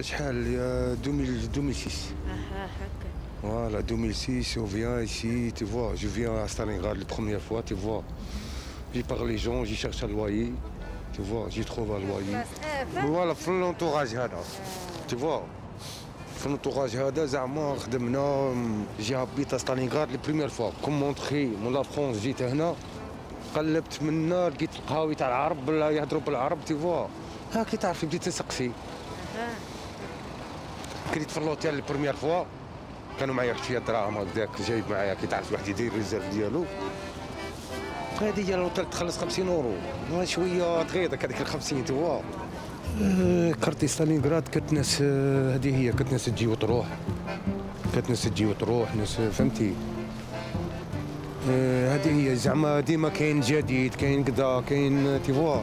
شحال يا 2006. هكا. Voilà, 2006, on vient ici, tu vois, je viens à Stalingrad la première fois, tu vois. J'y parle les gens, j'y cherche un loyer, tu vois, j'y trouve un loyer. Voilà, في l'entourage هذا, tu vois. في l'entourage هذا زعما خدمنا جي هبيت ستالينغراد لي بروميير فوا كوم مونطخي من لا فرونس جيت هنا قلبت منا لقيت القهاوي تاع العرب ولا يهضروا بالعرب تي فوا هاكي تعرفي بديت نسقسي كريت في اللوتيل لي بروميير فوا كانوا معايا شويه دراهم هكذاك جايب معايا كي تعرف واحد يدير ريزيرف ديالو هذه هي اللوتيل تخلص 50 اورو شويه تغيضك هذيك ال 50 تي فوا كارتي ستالينغراد كانت ناس هذه هي كانت ناس تجي وتروح ناس فهمتي هذه هي زعما ديما كاين جديد كاين كذا كاين تي فوا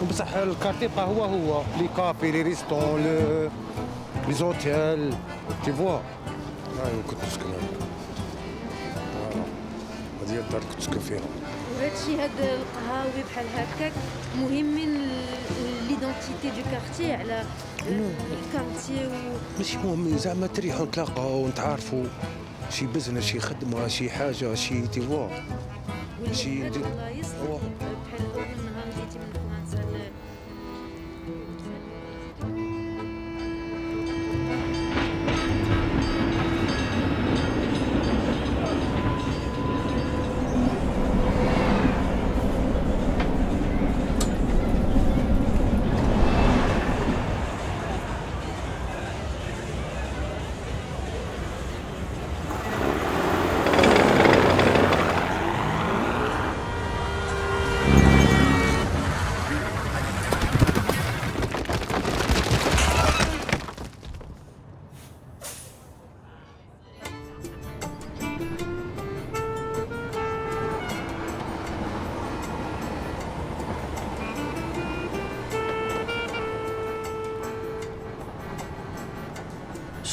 بصح الكارتي بقى هو لي كافي لي ريستون لي زوتيل تي فوا كنت نسكن هذه هي الدار كنت نسكن فيها وهادشي هاد القهاوي بحال هكاك مهمين ليدونتيتي دو كارتي على الكارتي ماشي مهم زعما تريحوا نتلاقاو نتعارفوا شي بزنس شي خدمه شي حاجه شي تي فوا شي والله يصلح بحال اول نهار جيتي من فرنسا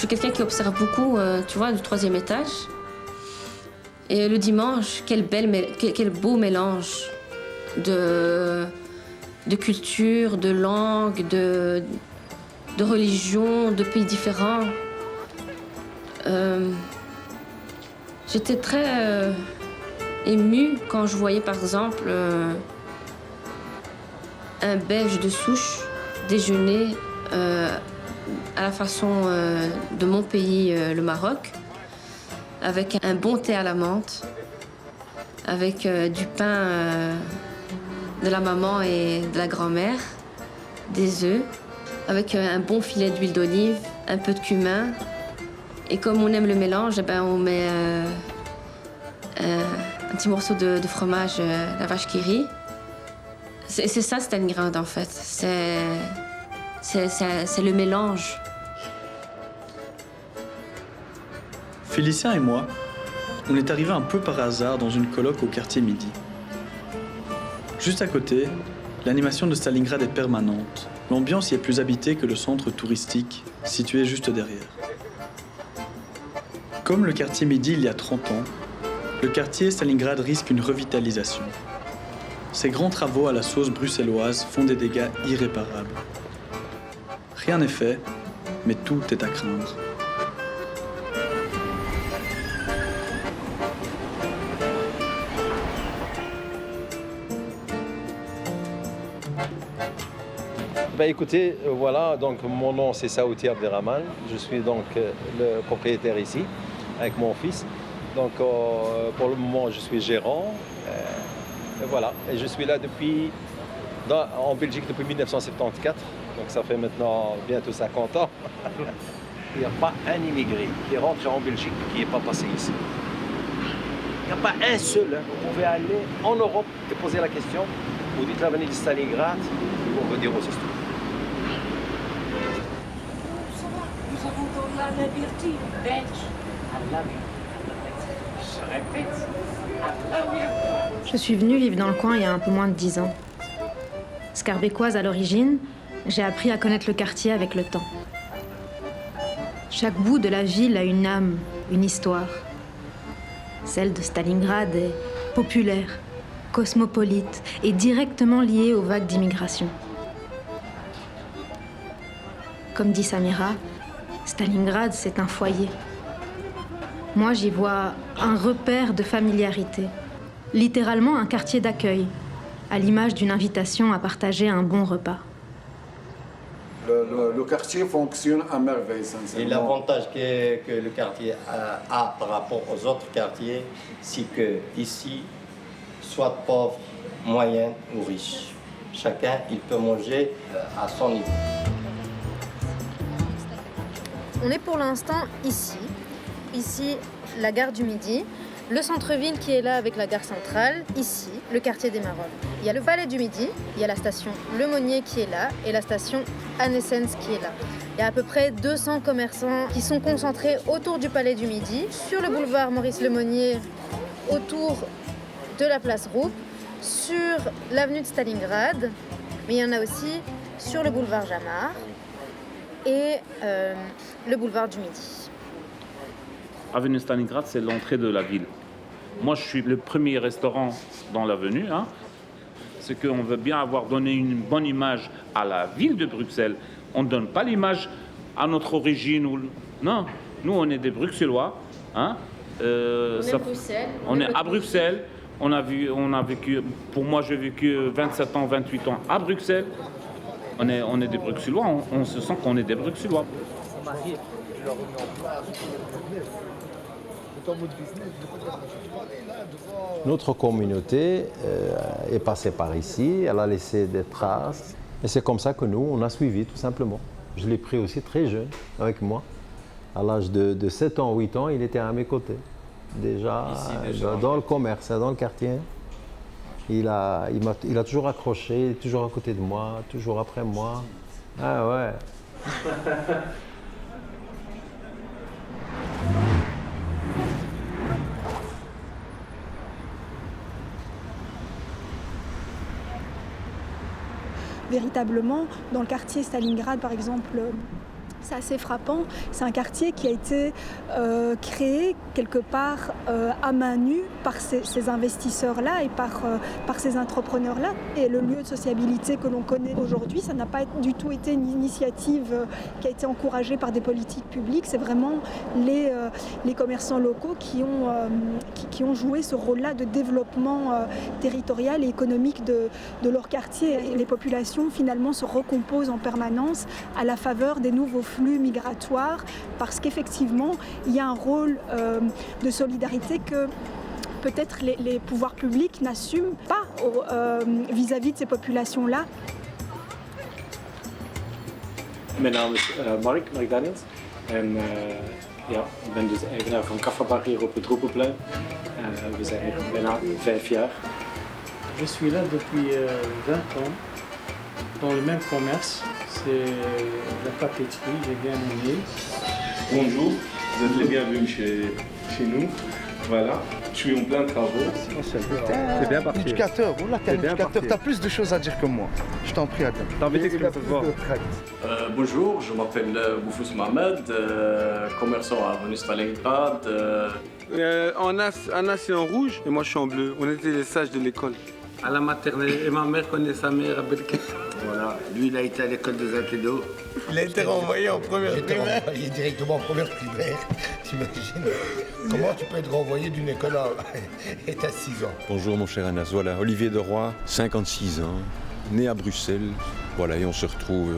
Je suis quelqu'un qui observe beaucoup, tu vois, du troisième étage. Et le dimanche, quel beau mélange de culture, de langue, de religion, de pays différents. J'étais très émue quand je voyais, par exemple, un Belge de souche déjeuner à la façon de mon pays, le Maroc, avec un bon thé à la menthe, avec du pain de la maman et de la grand-mère, des œufs, avec un bon filet d'huile d'olive, un peu de cumin. Et comme on aime le mélange, eh ben on met un petit morceau de fromage, la vache qui rit. C'est ça Stalingrad en fait. C'est le mélange. Félicien et moi, on est arrivés un peu par hasard dans une coloc au quartier Midi. Juste à côté, l'animation de Stalingrad est permanente. L'ambiance y est plus habitée que le centre touristique, situé juste derrière. Comme le quartier Midi il y a 30 ans, le quartier Stalingrad risque une revitalisation. Ces grands travaux à la sauce bruxelloise font des dégâts irréparables. Rien n'est fait, mais tout est à craindre. Écoutez, voilà, donc mon nom c'est Saouti Abderrahman, je suis donc le propriétaire ici avec mon fils. Donc pour le moment je suis gérant, et voilà, et je suis là en Belgique depuis 1974, donc ça fait maintenant bientôt 50 ans. Il n'y a pas un immigré qui rentre en Belgique qui n'est pas passé ici. Il n'y a pas un seul. Vous pouvez aller en Europe et poser la question, vous dites l'avenue de Stalingrad, ils vont vous dire aussi. Nous avons dans la liberté d'être à l'avenir. Je répète, à l'avenir. Je suis venue vivre dans le coin il y a un peu moins de 10 ans. Scarbécoise à l'origine, j'ai appris à connaître le quartier avec le temps. Chaque bout de la ville a une âme, une histoire. Celle de Stalingrad est populaire, cosmopolite et directement liée aux vagues d'immigration. comme dit Samira, Stalingrad, c'est un foyer. Moi, j'y vois un repère de familiarité, littéralement un quartier d'accueil, à l'image d'une invitation à partager un bon repas. Le quartier fonctionne à merveille, sincèrement. Et l'avantage que le quartier a par rapport aux autres quartiers, c'est que ici, soit pauvre, moyen ou riche, chacun il peut manger à son niveau. On est pour l'instant ici, la gare du Midi, le centre-ville qui est là avec la gare centrale, ici, le quartier des Marolles. Il y a le palais du Midi, il y a la station Le Monnier qui est là et la station Anne-Essens qui est là. Il y a à peu près 200 commerçants qui sont concentrés autour du palais du Midi, sur le boulevard Maurice Lemonnier, autour de la place Roupe, sur l'avenue de Stalingrad, mais il y en a aussi sur le boulevard Jamard et le boulevard du Midi. Avenue Stalingrad, c'est l'entrée de la ville. Moi, je suis le premier restaurant dans l'avenue. C'est qu'on veut bien avoir donné une bonne image à la ville de Bruxelles. On ne donne pas l'image à notre origine. Non, nous, on est des Bruxellois. On est à Bruxelles. On a vécu, pour moi, j'ai vécu 27 ans, 28 ans à Bruxelles. On est des Bruxellois. On se sent qu'on est des Bruxellois. Notre communauté est passée par ici, elle a laissé des traces. Et c'est comme ça que nous, on a suivi, tout simplement. Je l'ai pris aussi très jeune avec moi. À l'âge de 7 ans, 8 ans, il était à mes côtés. Déjà, dans le commerce, dans le quartier. Il a toujours accroché, toujours à côté de moi, toujours après moi. Ah ouais. Véritablement, dans le quartier Stalingrad, par exemple, c'est assez frappant. C'est un quartier qui a été créé quelque part à main nue par ces investisseurs-là et par ces entrepreneurs-là. Et le lieu de sociabilité que l'on connaît aujourd'hui, ça n'a pas du tout été une initiative qui a été encouragée par des politiques publiques. C'est vraiment les commerçants locaux qui ont joué ce rôle-là de développement territorial et économique de leur quartier. Et les populations, finalement, se recomposent en permanence à la faveur des nouveaux flux migratoires, parce qu'effectivement, il y a un rôle de solidarité que peut-être les pouvoirs publics n'assument pas vis-à-vis de ces populations-là. Mijn naam is Mark Daniels en ik ben dus eigenaar van Kaffabar hier op het Roepenplein. We zijn hier bijna 5 jaar. Je suis là depuis 20 ans dans le même commerce. C'est la papeterie, j'ai bien aimé. Bonjour, vous êtes les bienvenus chez nous. Voilà, je suis en plein travaux. C'est bien parti. Éducateur, oh là, t'es un éducateur, t'as plus de choses à dire que moi. Je t'en prie, Adam. T'as envie d'expliquer ce soir. Bonjour, je m'appelle Boufous Mohamed, commerçant à avenue Stalingrad. Anna c'est en rouge et moi je suis en bleu. On était les sages de l'école. À la maternelle, et ma mère connaît sa mère à Belkin. Voilà, lui il a été à l'école des Intédos. Il a été renvoyé en première primaire. Il est directement en première primaire, t'imagines? Comment tu peux être renvoyé d'une école et t'as 6 ans? Bonjour mon cher Anas, voilà, Olivier Deroy, 56 ans, né à Bruxelles. Voilà, et on se retrouve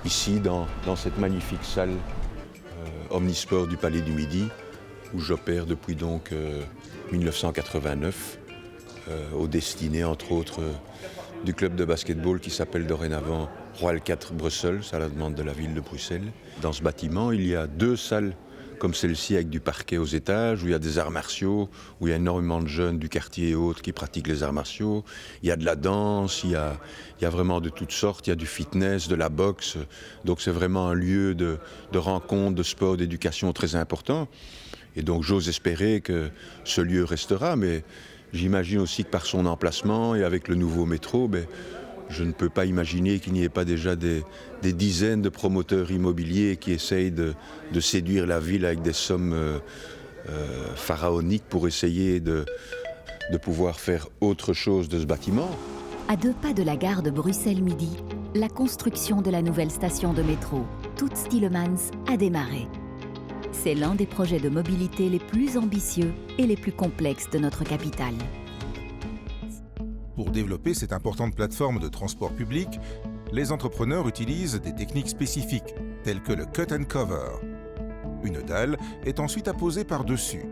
ici dans cette magnifique salle omnisport du Palais du Midi, où j'opère depuis donc 1989, aux destinées entre autres du club de basketball qui s'appelle dorénavant Royal 4 Bruxelles, à la demande de la ville de Bruxelles. Dans ce bâtiment, il y a 2 salles comme celle-ci avec du parquet aux étages, où il y a des arts martiaux, où il y a énormément de jeunes du quartier et autres qui pratiquent les arts martiaux. Il y a de la danse, il y a vraiment de toutes sortes, il y a du fitness, de la boxe. Donc c'est vraiment un lieu de rencontre, de sport, d'éducation très important. Et donc j'ose espérer que ce lieu restera, mais j'imagine aussi que par son emplacement et avec le nouveau métro, je ne peux pas imaginer qu'il n'y ait pas déjà des dizaines de promoteurs immobiliers qui essayent de séduire la ville avec des sommes pharaoniques pour essayer de pouvoir faire autre chose de ce bâtiment. À 2 pas de la gare de Bruxelles Midi, la construction de la nouvelle station de métro, Toots Thielemans, a démarré. C'est l'un des projets de mobilité les plus ambitieux et les plus complexes de notre capitale. Pour développer cette importante plateforme de transport public, les entrepreneurs utilisent des techniques spécifiques, telles que le cut and cover. Une dalle est ensuite apposée par-dessus.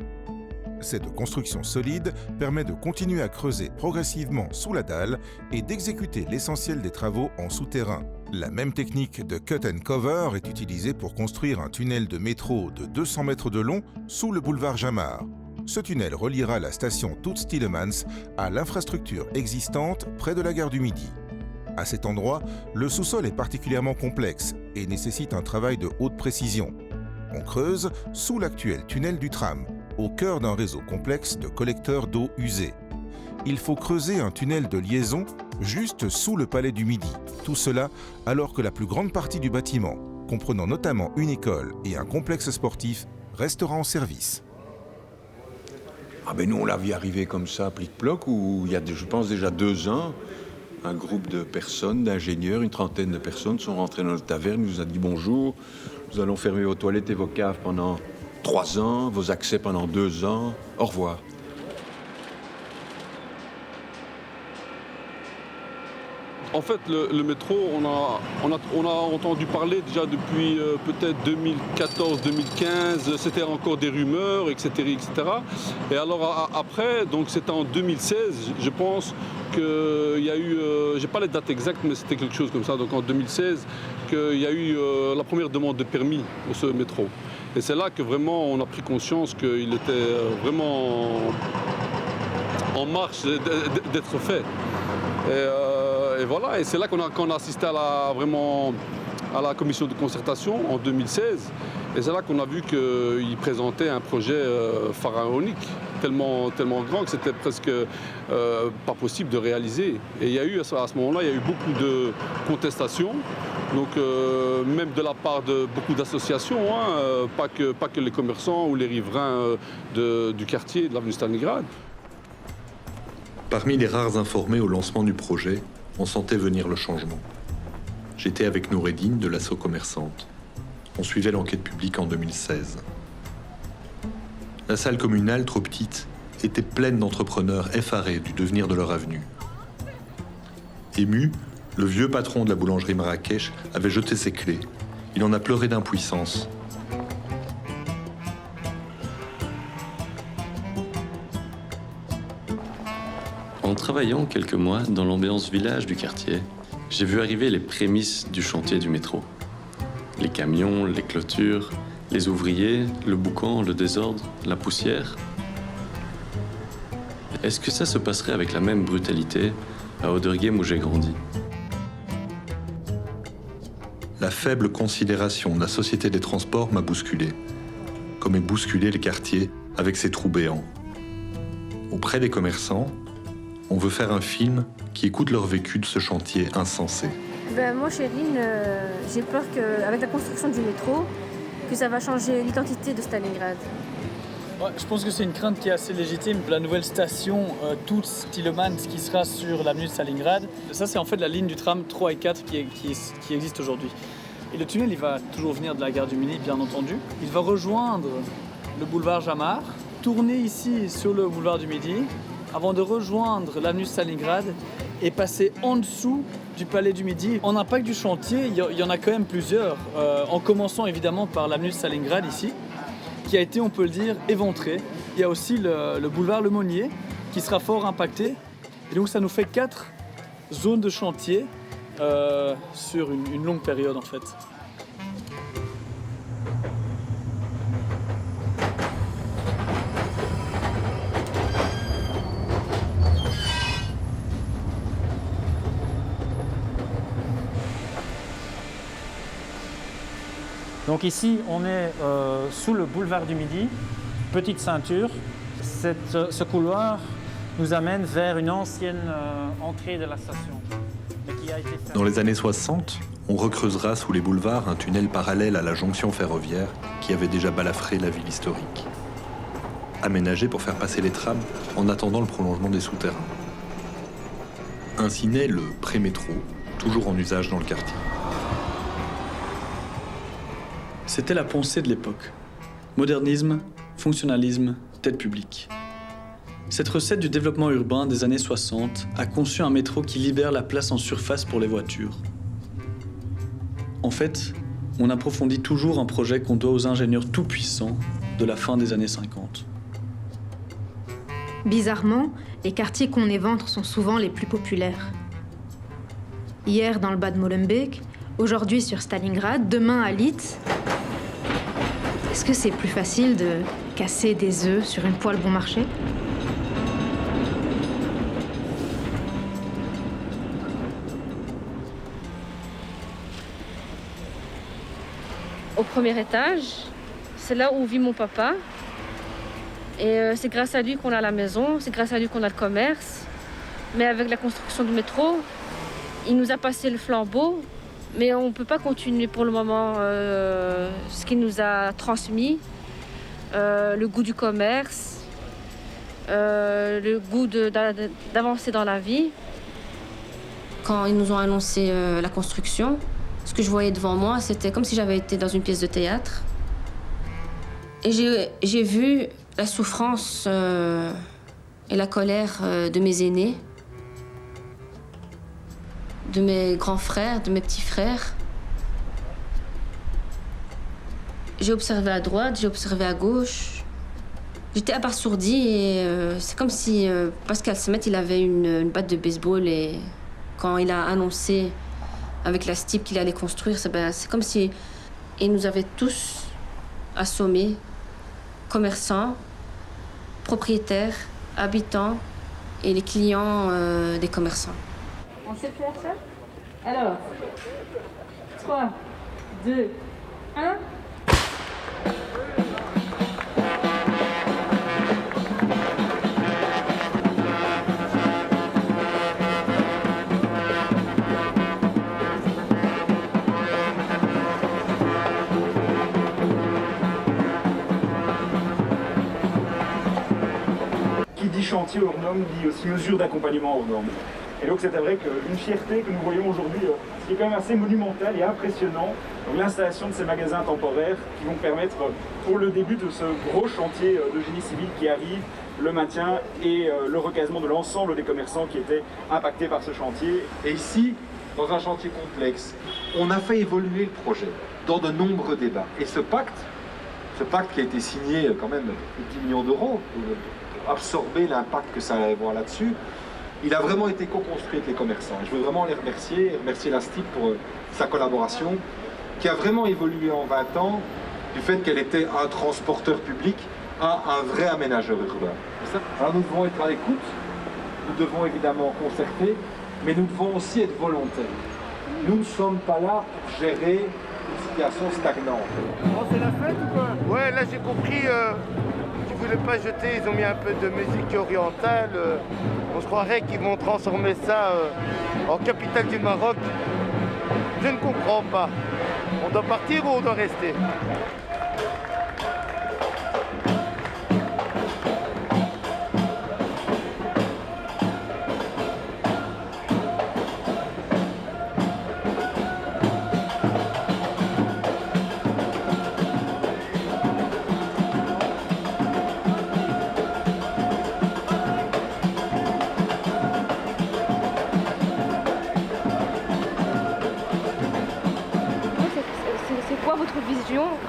Cette construction solide permet de continuer à creuser progressivement sous la dalle et d'exécuter l'essentiel des travaux en souterrain. La même technique de cut and cover est utilisée pour construire un tunnel de métro de 200 mètres de long sous le boulevard Jamard. Ce tunnel reliera la station Toots Thielemans à l'infrastructure existante près de la gare du Midi. À cet endroit, le sous-sol est particulièrement complexe et nécessite un travail de haute précision. On creuse sous l'actuel tunnel du tram, au cœur d'un réseau complexe de collecteurs d'eau usée. Il faut creuser un tunnel de liaison juste sous le palais du Midi. Tout cela alors que la plus grande partie du bâtiment, comprenant notamment une école et un complexe sportif, restera en service. Ah ben nous, on l'a vu arriver comme ça, plic-ploc, où il y a, je pense, déjà 2 ans, un groupe de personnes, d'ingénieurs, une trentaine de personnes sont rentrés dans notre taverne, nous a dit bonjour, nous allons fermer vos toilettes et vos caves pendant 3 ans, vos accès pendant 2 ans, au revoir. En fait, le métro, on a entendu parler déjà depuis peut-être 2014-2015, c'était encore des rumeurs, etc., etc. Et alors après, donc c'était en 2016, je pense qu'il y a eu, j'ai pas les dates exactes, mais c'était quelque chose comme ça, donc en 2016, qu'il y a eu la première demande de permis pour ce métro. Et c'est là que vraiment on a pris conscience qu'il était vraiment en marche d'être fait. Et voilà, et c'est là qu'on a assisté à la commission de concertation en 2016. Et c'est là qu'on a vu qu'il présentait un projet pharaonique, tellement grand que c'était presque pas possible de réaliser. Et il y a eu, à ce moment-là, il y a eu beaucoup de contestations, donc même de la part de beaucoup d'associations, hein, pas que les commerçants ou les riverains du quartier de l'avenue Stalingrad. Parmi les rares informés au lancement du projet, on sentait venir le changement. J'étais avec Noureddine de l'asso commerçante. On suivait l'enquête publique en 2016. La salle communale, trop petite, était pleine d'entrepreneurs effarés du devenir de leur avenue. Ému, le vieux patron de la boulangerie Marrakech avait jeté ses clés. Il en a pleuré d'impuissance. En travaillant quelques mois dans l'ambiance village du quartier, j'ai vu arriver les prémices du chantier du métro. Les camions, les clôtures, les ouvriers, le boucan, le désordre, la poussière. Est-ce que ça se passerait avec la même brutalité à Auderghem où j'ai grandi? La faible considération de la Société des Transports m'a bousculé, comme est bousculé le quartier avec ses trous béants. Auprès des commerçants, on veut faire un film qui écoute leur vécu de ce chantier insensé. Moi, Chérine, j'ai peur qu'avec la construction du métro, que ça va changer l'identité de Stalingrad. Ouais, je pense que c'est une crainte qui est assez légitime. La nouvelle station Toots Thielemans qui sera sur l'avenue de Stalingrad, ça c'est en fait la ligne du tram 3 et 4 qui existe aujourd'hui. Et le tunnel, il va toujours venir de la gare du Midi, bien entendu. Il va rejoindre le boulevard Jamard, tourner ici sur le boulevard du Midi, avant de rejoindre l'avenue Stalingrad et passer en dessous du palais du Midi. En impact du chantier, il y en a quand même plusieurs, en commençant évidemment par l'avenue Stalingrad ici, qui a été, on peut le dire, éventré. Il y a aussi le boulevard Le Monnier, qui sera fort impacté. Et donc ça nous fait 4 zones de chantier sur une longue période en fait. Donc ici, on est sous le boulevard du Midi, petite ceinture. Ce couloir nous amène vers une ancienne entrée de la station. Dans les années 60, on recreusera sous les boulevards un tunnel parallèle à la jonction ferroviaire qui avait déjà balafré la ville historique. Aménagé pour faire passer les trams en attendant le prolongement des souterrains. Ainsi naît le pré-métro, Toots toujours en usage dans le quartier. C'était la pensée de l'époque. Modernisme, fonctionnalisme, tête publique. Cette recette du développement urbain des années 60 a conçu un métro qui libère la place en surface pour les voitures. En fait, on approfondit toujours un projet qu'on doit aux ingénieurs tout-puissants de la fin des années 50. Bizarrement, les quartiers qu'on évente sont souvent les plus populaires. Hier dans le bas de Molenbeek, aujourd'hui sur Stalingrad, demain à Litz. Est-ce que c'est plus facile de casser des œufs sur une poêle bon marché ? Au premier étage, c'est là où vit mon papa. Et c'est grâce à lui qu'on a la maison, c'est grâce à lui qu'on a le commerce. Mais avec la construction du métro, il nous a passé le flambeau. Mais on ne peut pas continuer pour le moment ce qu'il nous a transmis. Le goût du commerce, le goût d'avancer dans la vie. Quand ils nous ont annoncé la construction, ce que je voyais devant moi, c'était comme si j'avais été dans une pièce de théâtre. Et j'ai vu la souffrance et la colère de mes aînés, de mes grands frères, de mes petits frères. J'ai observé à droite, j'ai observé à gauche. J'étais abasourdie et c'est comme si Pascal Semet, il avait une batte de baseball et quand il a annoncé avec la STIP qu'il allait construire, c'est comme si il nous avait tous assommés, commerçants, propriétaires, habitants et les clients des commerçants. On sait faire ça? Alors, 3, 2, 1. Qui dit chantier hors norme dit aussi mesure d'accompagnement hors norme. Et donc c'était vrai qu'une fierté que nous voyons aujourd'hui, ce qui est quand même assez monumental et impressionnant, l'installation de ces magasins temporaires qui vont permettre, pour le début de ce gros chantier de génie civil qui arrive, le maintien et le recasement de l'ensemble des commerçants qui étaient impactés par ce chantier. Et ici, dans un chantier complexe, on a fait évoluer le projet dans de nombreux débats. Et ce pacte qui a été signé quand même de 10 millions d'euros, pour absorber l'impact que ça allait avoir là-dessus, il a vraiment été co-construit avec les commerçants. Je veux vraiment les remercier la STIP pour sa collaboration, qui a vraiment évolué en 20 ans, du fait qu'elle était un transporteur public à un vrai aménageur urbain. Alors nous devons être à l'écoute, nous devons évidemment concerter, mais nous devons aussi être volontaires. Nous ne sommes pas là pour gérer une situation stagnante. Oh, c'est la fête ou quoi? Ouais, là j'ai compris. Ils ne voulaient pas jeter, ils ont mis un peu de musique orientale. On se croirait qu'ils vont transformer ça en capitale du Maroc. Je ne comprends pas. On doit partir ou on doit rester?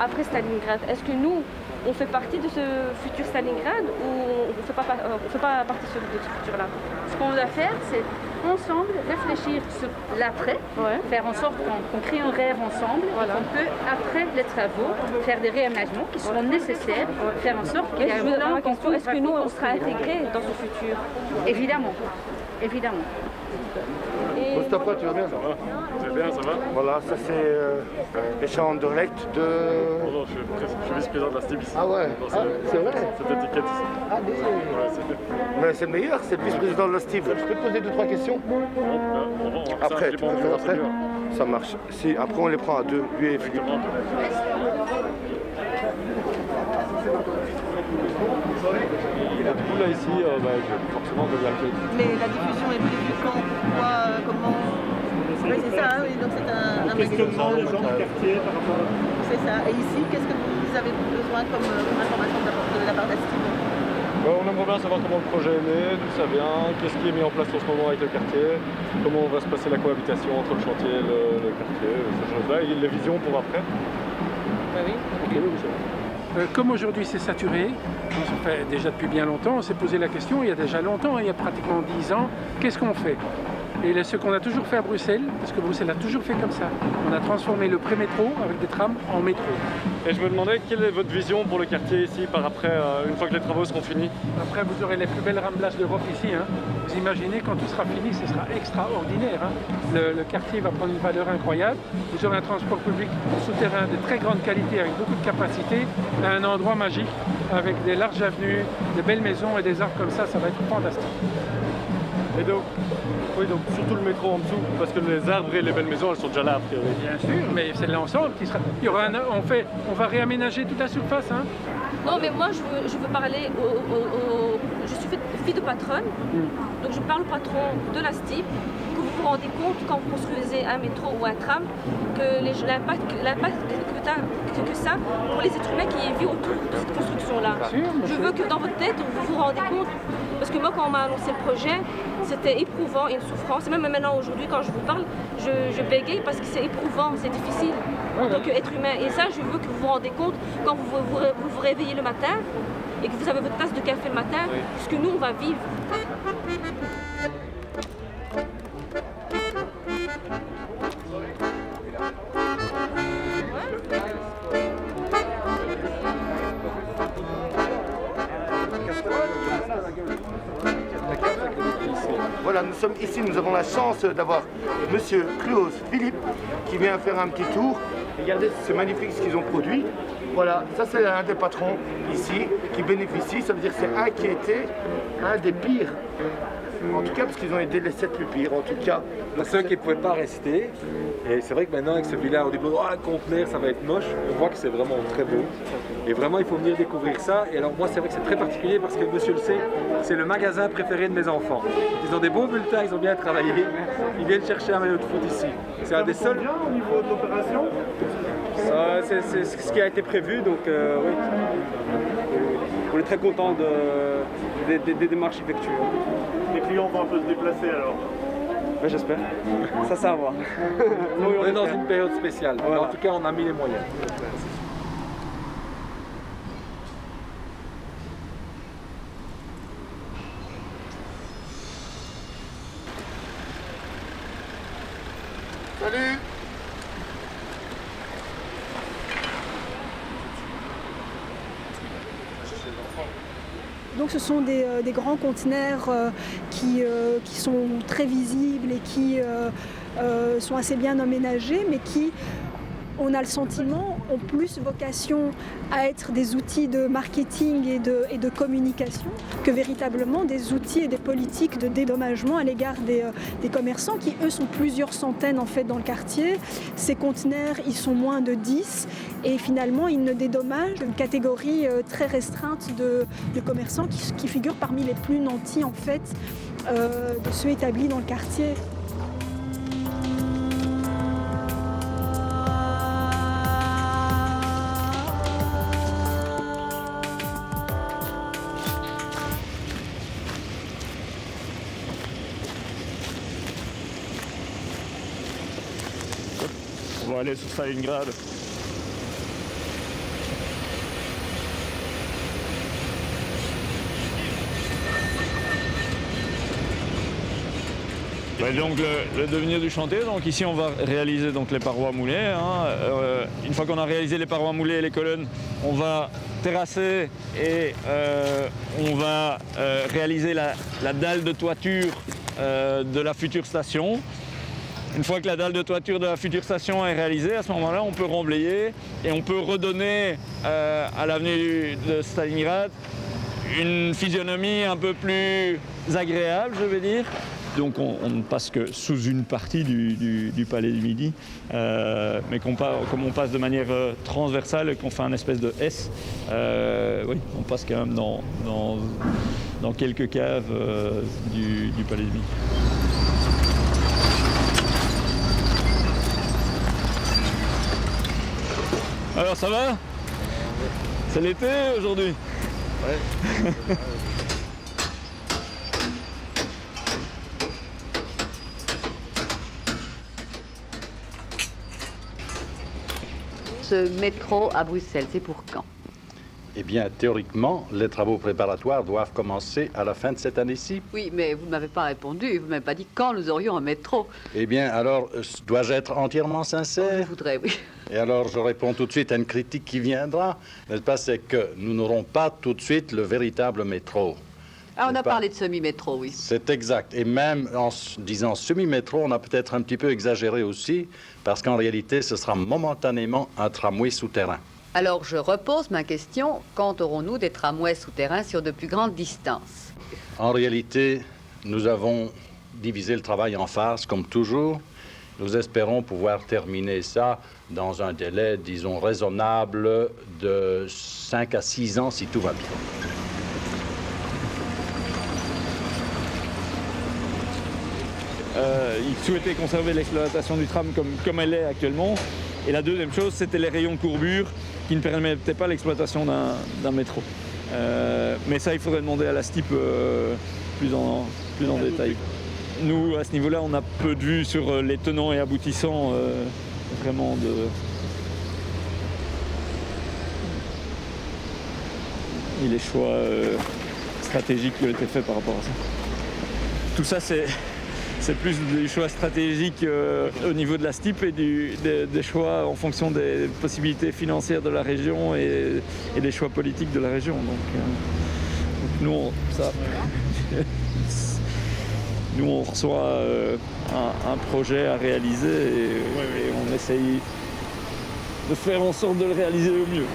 Après Stalingrad, est-ce que nous, on fait partie de ce futur Stalingrad ou on ne fait pas partie de ce futur-là? Ce qu'on doit faire, c'est ensemble réfléchir sur l'après, faire en sorte qu'on crée un rêve ensemble, qu'on peut, après les travaux, faire des réaménagements qui seront nécessaires, faire en sorte qu'il y ait un plan qu'on... Est-ce que nous, on sera intégrés dans ce futur? Évidemment, évidemment. Moustapha, tu vas bien? Ça va. Vous allez bien, ça va? Voilà, ça c'est Richard Anderlecht de... Non, je suis vice-président de la STIP ici. Ah ouais, c'est vrai? Cette étiquette ici. Allez. Ouais, mais c'est le meilleur, c'est le vice-président de la STIP. Je peux te poser 2-3 questions? Après, tu peux faire après? Ça marche. Si, après on les prend à deux, lui et Philippe. Et du coup là ici, forcément de la... Mais la diffusion est prévue quand? Pourquoi? Comment? Oui, c'est ça. donc c'est un questionnement des gens du quartier par rapport à... C'est ça. Et ici, qu'est-ce que vous avez besoin comme information de la part d'Astime? On aimerait bien savoir comment le projet est né, d'où ça vient, qu'est-ce qui est mis en place en ce moment avec le quartier, comment va se passer la cohabitation entre le chantier et le quartier, ces choses-là, et les visions pour après. Oui. Comme aujourd'hui c'est saturé, ça fait déjà depuis bien longtemps, on s'est posé la question, il y a déjà longtemps, il y a pratiquement 10 ans, qu'est-ce qu'on fait? Et ce qu'on a toujours fait à Bruxelles, parce que Bruxelles a toujours fait comme ça, on a transformé le pré-métro avec des trams en métro. Et je me demandais quelle est votre vision pour le quartier ici par après, une fois que les travaux seront finis? Après vous aurez les plus belles ramblas d'Europe ici. Hein. Vous imaginez quand tout sera fini, ce sera extraordinaire. Hein. Le quartier va prendre une valeur incroyable. Vous aurez un transport public souterrain de très grande qualité avec beaucoup de capacité à un endroit magique avec des larges avenues, des belles maisons et des arbres comme ça va être fantastique. Et donc, oui, donc surtout le métro en dessous, parce que les arbres et les belles maisons, elles sont déjà là a priori. Bien sûr, mais c'est l'ensemble qui sera... on va réaménager toute la surface. Hein. Non, mais moi, je veux parler Je suis fille de patronne, donc je parle au patron de la STIP, que vous vous rendez compte quand vous construisez un métro ou un tram, que l'impact que ça pour les êtres humains qui vivent autour de cette construction-là. Je veux que dans votre tête, vous vous rendez compte, parce que moi, quand on m'a annoncé le projet, c'était éprouvant et une souffrance. Et même maintenant, aujourd'hui, quand je vous parle, je bégaye parce que c'est éprouvant, c'est difficile en tant qu'être humain. Et ça, je veux que vous vous rendez compte quand vous réveillez le matin et que vous avez votre tasse de café le matin, ce que nous, on va vivre. Voilà, nous sommes ici, nous avons la chance d'avoir Monsieur Klaus Philippe qui vient faire un petit tour. Regardez, c'est magnifique ce qu'ils ont produit. Voilà, ça c'est un des patrons ici qui bénéficie, ça veut dire que c'est un qui était un des pires. En tout cas, parce qu'ils ont aidé les 7 plus pires, en tout cas. Pour ceux qui ne pouvaient pas rester, et c'est vrai que maintenant avec ce village, on dit bon, le conteneur ça va être moche, on voit que c'est vraiment très beau. Et vraiment, il faut venir découvrir ça. Et alors moi, c'est vrai que c'est très particulier parce que monsieur le sait, c'est le magasin préféré de mes enfants. Ils ont des beaux bulletins, ils ont bien travaillé. Ils viennent chercher un maillot de foot ici. C'est un des seuls. Bien au niveau de l'opération. C'est ce qui a été prévu, donc oui. On est très content des démarches effectuées. Les clients vont un peu se déplacer alors. Ben, j'espère. Ça à voir. On est dans une période spéciale. Voilà. En tout cas, on a mis les moyens. Salut! Donc ce sont des grands conteneurs qui sont très visibles et qui sont assez bien aménagés, mais qui, on a le sentiment, ont plus vocation à être des outils de marketing et de communication que véritablement des outils et des politiques de dédommagement à l'égard des commerçants qui, eux, sont plusieurs centaines en fait dans le quartier. Ces conteneurs, ils sont moins de 10 et finalement, ils ne dédommagent une catégorie très restreinte de commerçants qui figurent parmi les plus nantis en fait de ceux établis dans le quartier. On va aller sur Stalingrad. Ouais, donc le devenir du chantier, donc ici on va réaliser donc les parois moulées. Une fois qu'on a réalisé les parois moulées et les colonnes, on va terrasser et on va réaliser la dalle de toiture de la future station. Une fois que la dalle de toiture de la future station est réalisée, à ce moment-là, on peut remblayer et on peut redonner à l'avenue de Stalingrad une physionomie un peu plus agréable, je vais dire. Donc on ne passe que sous une partie du Palais du Midi, mais comme on passe de manière transversale et qu'on fait un espèce de S, oui, on passe quand même dans quelques caves du Palais du Midi. Alors ça va? C'est l'été aujourd'hui? Ouais. Ce métro à Bruxelles, c'est pour quand? Eh bien, théoriquement, les travaux préparatoires doivent commencer à la fin de cette année-ci. Oui, mais vous ne m'avez pas répondu. Vous ne m'avez pas dit quand nous aurions un métro. Eh bien, alors, dois-je être entièrement sincère? Je voudrais, oui. Et alors, je réponds tout de suite à une critique qui viendra, n'est-ce pas? C'est que nous n'aurons pas tout de suite le véritable métro. Ah, on a parlé de semi-métro, oui. C'est exact. Et même en disant semi-métro, on a peut-être un petit peu exagéré aussi, parce qu'en réalité, ce sera momentanément un tramway souterrain. Alors, je repose ma question. Quand aurons-nous des tramways souterrains sur de plus grandes distances? En réalité, nous avons divisé le travail en phases, comme toujours. Nous espérons pouvoir terminer ça dans un délai, disons, raisonnable de 5 à 6 ans, si tout va bien. Ils souhaitaient conserver l'exploitation du tram comme elle est actuellement. Et la deuxième chose, c'était les rayons de courbure qui ne permettaient pas l'exploitation d'un métro. Mais ça, il faudrait demander à la STIP plus en détail. Nous, à ce niveau-là, on a peu de vues sur les tenants et aboutissants vraiment et les choix stratégiques qui ont été faits par rapport à ça. Tout ça, c'est plus des choix stratégiques au niveau de la STIP et des choix en fonction des possibilités financières de la région et des choix politiques de la région. Donc nous, nous, on reçoit un projet à réaliser et on essaye de faire en sorte de le réaliser au mieux.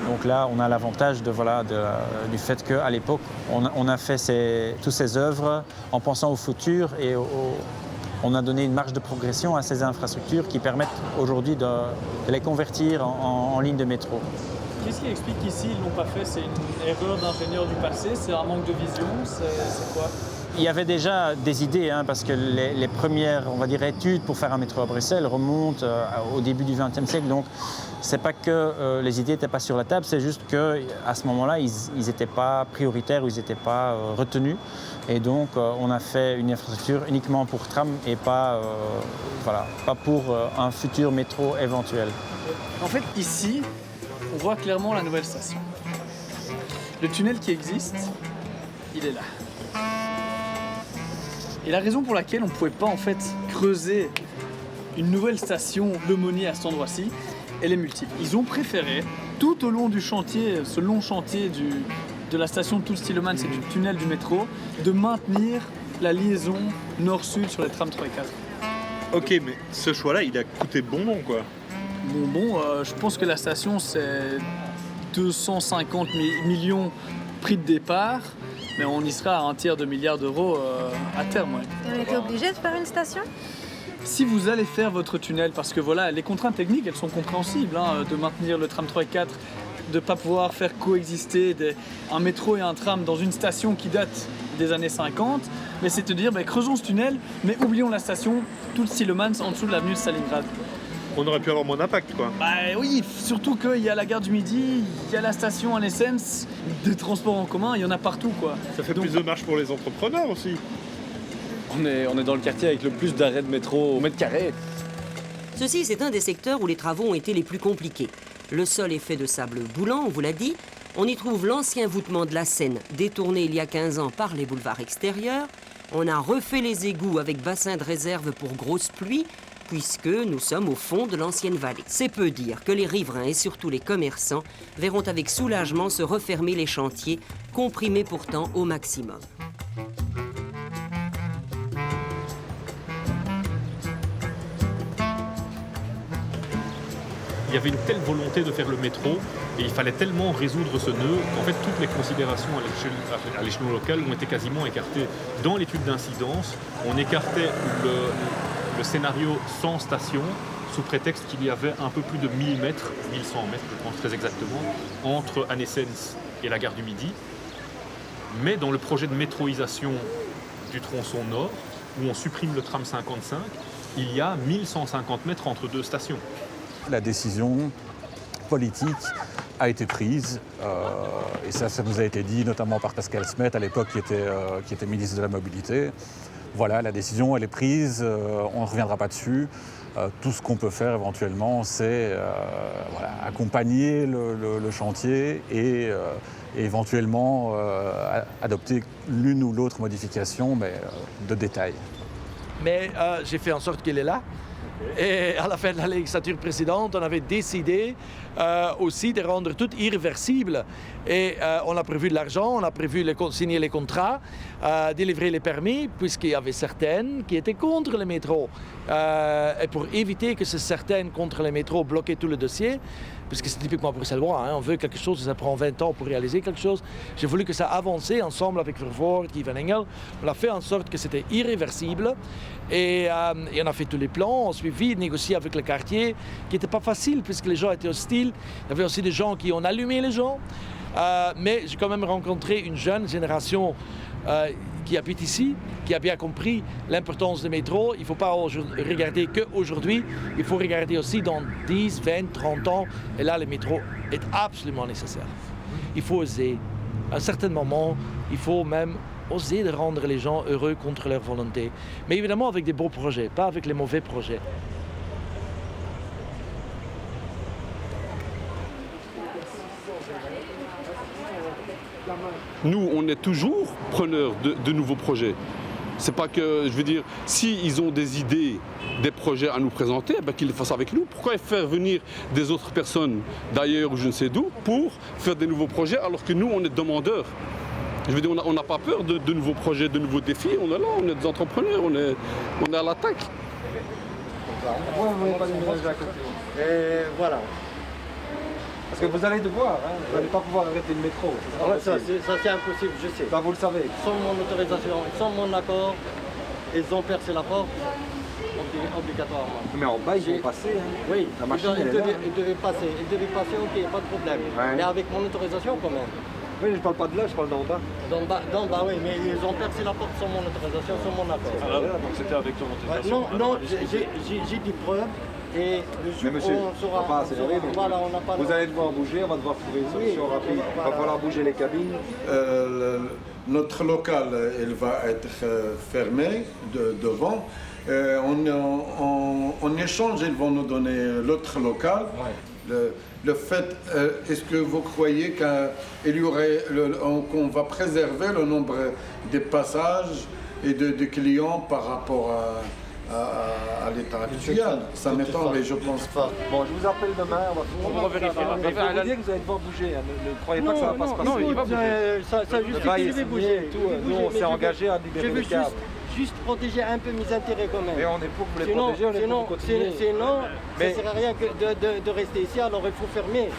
Donc là, on a l'avantage du fait qu'à l'époque, on a fait toutes ces œuvres en pensant au futur et on a donné une marge de progression à ces infrastructures qui permettent aujourd'hui de les convertir en ligne de métro. Qu'est-ce qui explique qu'ici, ils ne l'ont pas fait? C'est une erreur d'ingénieur du passé? C'est un manque de vision? C'est quoi? Il y avait déjà des idées, parce que les premières, on va dire, études pour faire un métro à Bruxelles remontent au début du XXe siècle. Donc, c'est pas que les idées n'étaient pas sur la table, c'est juste qu'à ce moment-là, ils n'étaient pas prioritaires ou ils n'étaient pas retenus. Et donc, on a fait une infrastructure uniquement pour tram et pas pour un futur métro éventuel. En fait, ici, on voit clairement la nouvelle station. Le tunnel qui existe, il est là. Et la raison pour laquelle on ne pouvait pas en fait creuser une nouvelle station Le Monnier à cet endroit-ci, elle est multiple. Ils ont préféré, tout au long du chantier, ce long chantier de la station de Toul-Stielemans et du tunnel du métro, de maintenir la liaison nord-sud sur les trams 3 et 4. Ok, mais ce choix-là, il a coûté bonbon, quoi. Bonbon, je pense que la station, c'est 250 millions prix de départ. Mais on y sera à 1/3 milliard d'euros à terme. Ouais. Et on était obligé de faire une station? Si vous allez faire votre tunnel, parce que voilà, les contraintes techniques, elles sont compréhensibles, de maintenir le tram 3 et 4, de ne pas pouvoir faire coexister un métro et un tram dans une station qui date des années 50, mais c'est de dire, creusons ce tunnel, mais oublions la station Toul-Stielemans en dessous de l'avenue de Stalingrad. On aurait pu avoir moins d'impact, quoi. Oui, surtout qu'il y a la gare du Midi, il y a la station à l'essence, des transports en commun, il y en a partout, quoi. Ça fait plus de marge pour les entrepreneurs aussi. On est dans le quartier avec le plus d'arrêts de métro au mètre carré. Ceci, c'est un des secteurs où les travaux ont été les plus compliqués. Le sol est fait de sable boulant, on vous l'a dit. On y trouve l'ancien voûtement de la Seine, détourné il y a 15 ans par les boulevards extérieurs. On a refait les égouts avec bassin de réserve pour grosses pluies, puisque nous sommes au fond de l'ancienne vallée. C'est peu dire que les riverains et surtout les commerçants verront avec soulagement se refermer les chantiers, comprimés pourtant au maximum. Il y avait une telle volonté de faire le métro et il fallait tellement résoudre ce nœud qu'en fait toutes les considérations à l'échelon local ont été quasiment écartées. Dans l'étude d'incidence, on écartait le scénario sans station sous prétexte qu'il y avait un peu plus de 1000 mètres, 1100 mètres je pense très exactement, entre Anessens et la gare du Midi. Mais dans le projet de métroisation du tronçon nord, où on supprime le tram 55, il y a 1150 mètres entre deux stations. La décision politique a été prise, et ça nous a été dit notamment par Pascal Smet à l'époque qui était ministre de la Mobilité. Voilà, la décision elle est prise, on ne reviendra pas dessus. Tout ce qu'on peut faire éventuellement, c'est accompagner le chantier et éventuellement adopter l'une ou l'autre modification, mais de détail. Mais j'ai fait en sorte qu'il est là. Et à la fin de la législature précédente, on avait décidé aussi de rendre tout irréversible. Et on a prévu de l'argent, on a prévu signer les contrats, délivrer les permis, puisqu'il y avait certaines qui étaient contre le métro. Et pour éviter que ces certaines contre le métro bloquaient tout le dossier, puisque c'est typiquement bruxellois, on veut quelque chose, ça prend 20 ans pour réaliser quelque chose. J'ai voulu que ça avance ensemble avec Vervoort, Guy Van Engel. On a fait en sorte que c'était irréversible. Et on a fait tous les plans, on a suivi, négocié avec le quartier, qui n'était pas facile puisque les gens étaient hostiles. Il y avait aussi des gens qui ont allumé les gens. Mais j'ai quand même rencontré une jeune génération qui habite ici, qui a bien compris l'importance du métro. Il ne faut pas regarder qu'aujourd'hui, il faut regarder aussi dans 10, 20, 30 ans. Et là, le métro est absolument nécessaire. Il faut oser. À un certain moment, il faut même oser de rendre les gens heureux contre leur volonté. Mais évidemment avec des beaux projets, pas avec les mauvais projets. Nous, on est toujours preneurs de nouveaux projets. C'est pas que, je veux dire, s'ils ont des idées, des projets à nous présenter, qu'ils le fassent avec nous. Pourquoi faire venir des autres personnes d'ailleurs ou je ne sais d'où pour faire des nouveaux projets alors que nous, on est demandeurs? Je veux dire, on n'a pas peur de nouveaux projets, de nouveaux défis. On est là, on est des entrepreneurs, on est à l'attaque. Et voilà. Parce que vous allez devoir, vous n'allez pas pouvoir arrêter le métro. Ça c'est impossible, je sais. Vous le savez. Sans mon autorisation, sans mon accord, ils ont percé la porte obligatoirement. Mais en bas, ils vont passer. Oui, la machine, ils devaient passer, ok, pas de problème. Ouais. Mais avec mon autorisation quand même. Oui, je ne parle pas de là, je parle d'en bas. D'en bas, oui, mais ils ont percé la porte sans mon autorisation, sans mon accord. Donc c'était avec ton autorisation. Non, j'ai des preuves. Et mais monsieur, on va pas accélérer. Vous allez devoir bouger, on va devoir trouver une solution rapide. Il va falloir bouger les cabines. Notre local, il va être fermé devant. En échange, ils vont nous donner l'autre local. Le fait, est-ce que vous croyez qu'on va préserver le nombre des passages et de clients par rapport à l'état actuel? Ça m'étonne, mais je pense pas. Bon, je vous appelle demain, on va vérifier. Mais il faut vous dire que vous allez devoir bouger. Ne croyez pas que ça va pas se passer. Non, il va bouger. Ça justifie, je vais bouger. Nous, on s'est engagé à libérer les câbles. Juste protéger un peu mes intérêts quand même. Mais on est pour que vous les protéger, on est pour que vous continuez. Sinon, ça ne sert à rien de rester ici, alors il faut fermer.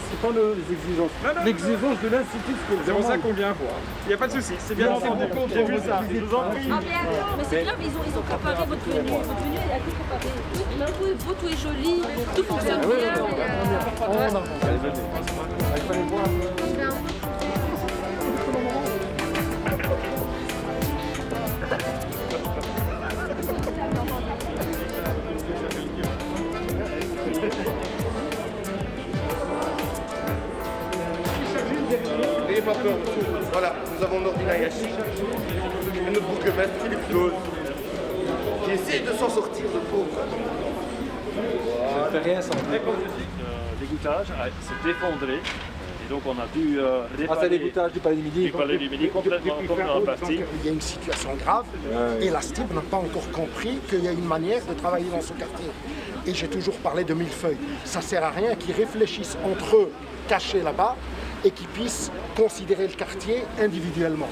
C'est pas les exigences. L'exigence de l'Institut scolaire. C'est pour ça qu'on vient voir. Il n'y a pas de souci, c'est bien entendu. J'ai vu ça, je vous en prie. Ah bien non, mais c'est grave, ils ont préparé votre venue. Votre venue, elle a tout préparé. Tout est joli, tout fonctionne bien. Allez, venez. Il fallait voir. N'ayez pas peur. Voilà, nous avons Nordina Yachi et notre bourgmestre Philippe Claude qui essaye de s'en sortir, le pauvre. Ça ne fait rien sans l'égouttage s'est effondré. Et donc on a dû réparer... c'est l'égouttage du Palais du Midi. Du Palais du Midi, complètement parti. Il y a une situation grave et la STIB n'a pas encore compris qu'il y a une manière de travailler dans ce quartier. Et j'ai toujours parlé de millefeuille. Ça ne sert à rien qu'ils réfléchissent entre eux, cachés là-bas, et qu'ils puissent considérer le quartier individuellement.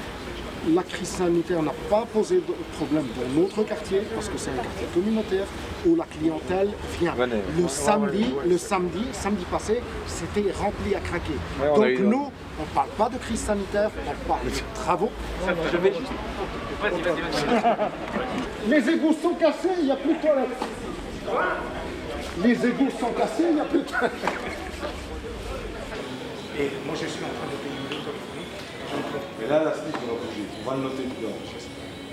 La crise sanitaire n'a pas posé de problème dans notre quartier, parce que c'est un quartier communautaire où la clientèle vient. Le samedi passé, c'était rempli à craquer. Donc nous, on ne parle pas de crise sanitaire, on parle de travaux. Je vais juste... Les égouts sont cassés, il n'y a plus de toilettes. Les égouts sont cassés, il n'y a plus de toilettes. Et moi je suis en train de payer une autre. Mais là, la SNIC, on va bouger. On va le noter dedans.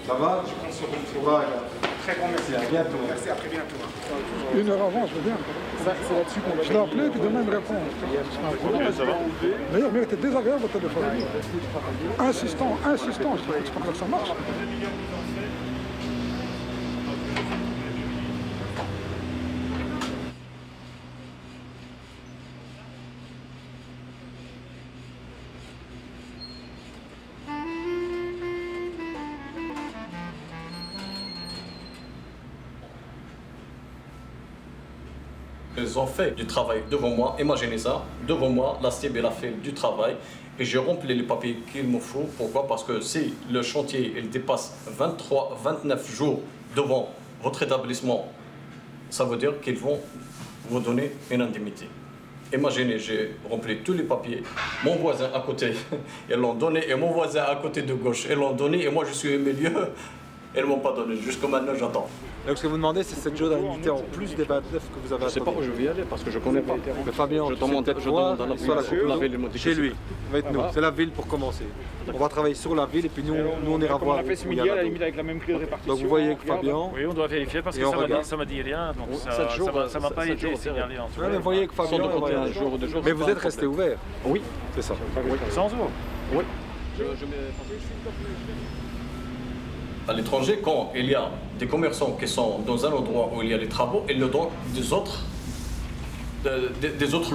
Ça va? Je pense qu'on se retrouvera. Très grand merci. À bientôt. Merci, à très bientôt. 1 heure avant, je veux bien. C'est là-dessus qu'on va. Je l'ai appelé, puis demain il me répond. Ça va? D'ailleurs, mais il était désagréable au téléphone. Insistant, je dis, c'est pas comme ça que ça marche. Ils ont fait du travail devant moi, imaginez ça, devant moi, la STIB elle a fait du travail et j'ai rempli les papiers qu'il me faut. Pourquoi? Parce que si le chantier il dépasse 29 jours devant votre établissement, ça veut dire qu'ils vont vous donner une indemnité. Imaginez, j'ai rempli tous les papiers, mon voisin à côté, ils l'ont donné, et mon voisin à côté de gauche, ils l'ont donné, et moi je suis au milieu, ils ne m'ont pas donné. Jusqu'à maintenant, j'attends. Donc ce que vous demandez, c'est 7 jours d'indemnité en plus des 29 que vous avez. Je ne sais pas où je vais y aller parce que je ne connais pas. Mais Fabien, je demande dans la ville, chez lui, avec nous. C'est la ville pour commencer. On va travailler sur la ville et puis nous on ira voir. On a fait ce midi à la limite avec la même clé de répartition. Donc vous voyez que Fabien. Oui, on doit vérifier parce que ça m'a dit rien. Donc ça m'a pas été signalé en tout cas. Vous voyez que Fabien. Mais vous êtes resté ouvert. Oui, c'est ça. 100 jours. Oui. À l'étranger, quand il y a des commerçants qui sont dans un endroit où il y a des travaux, ils le donnent des autres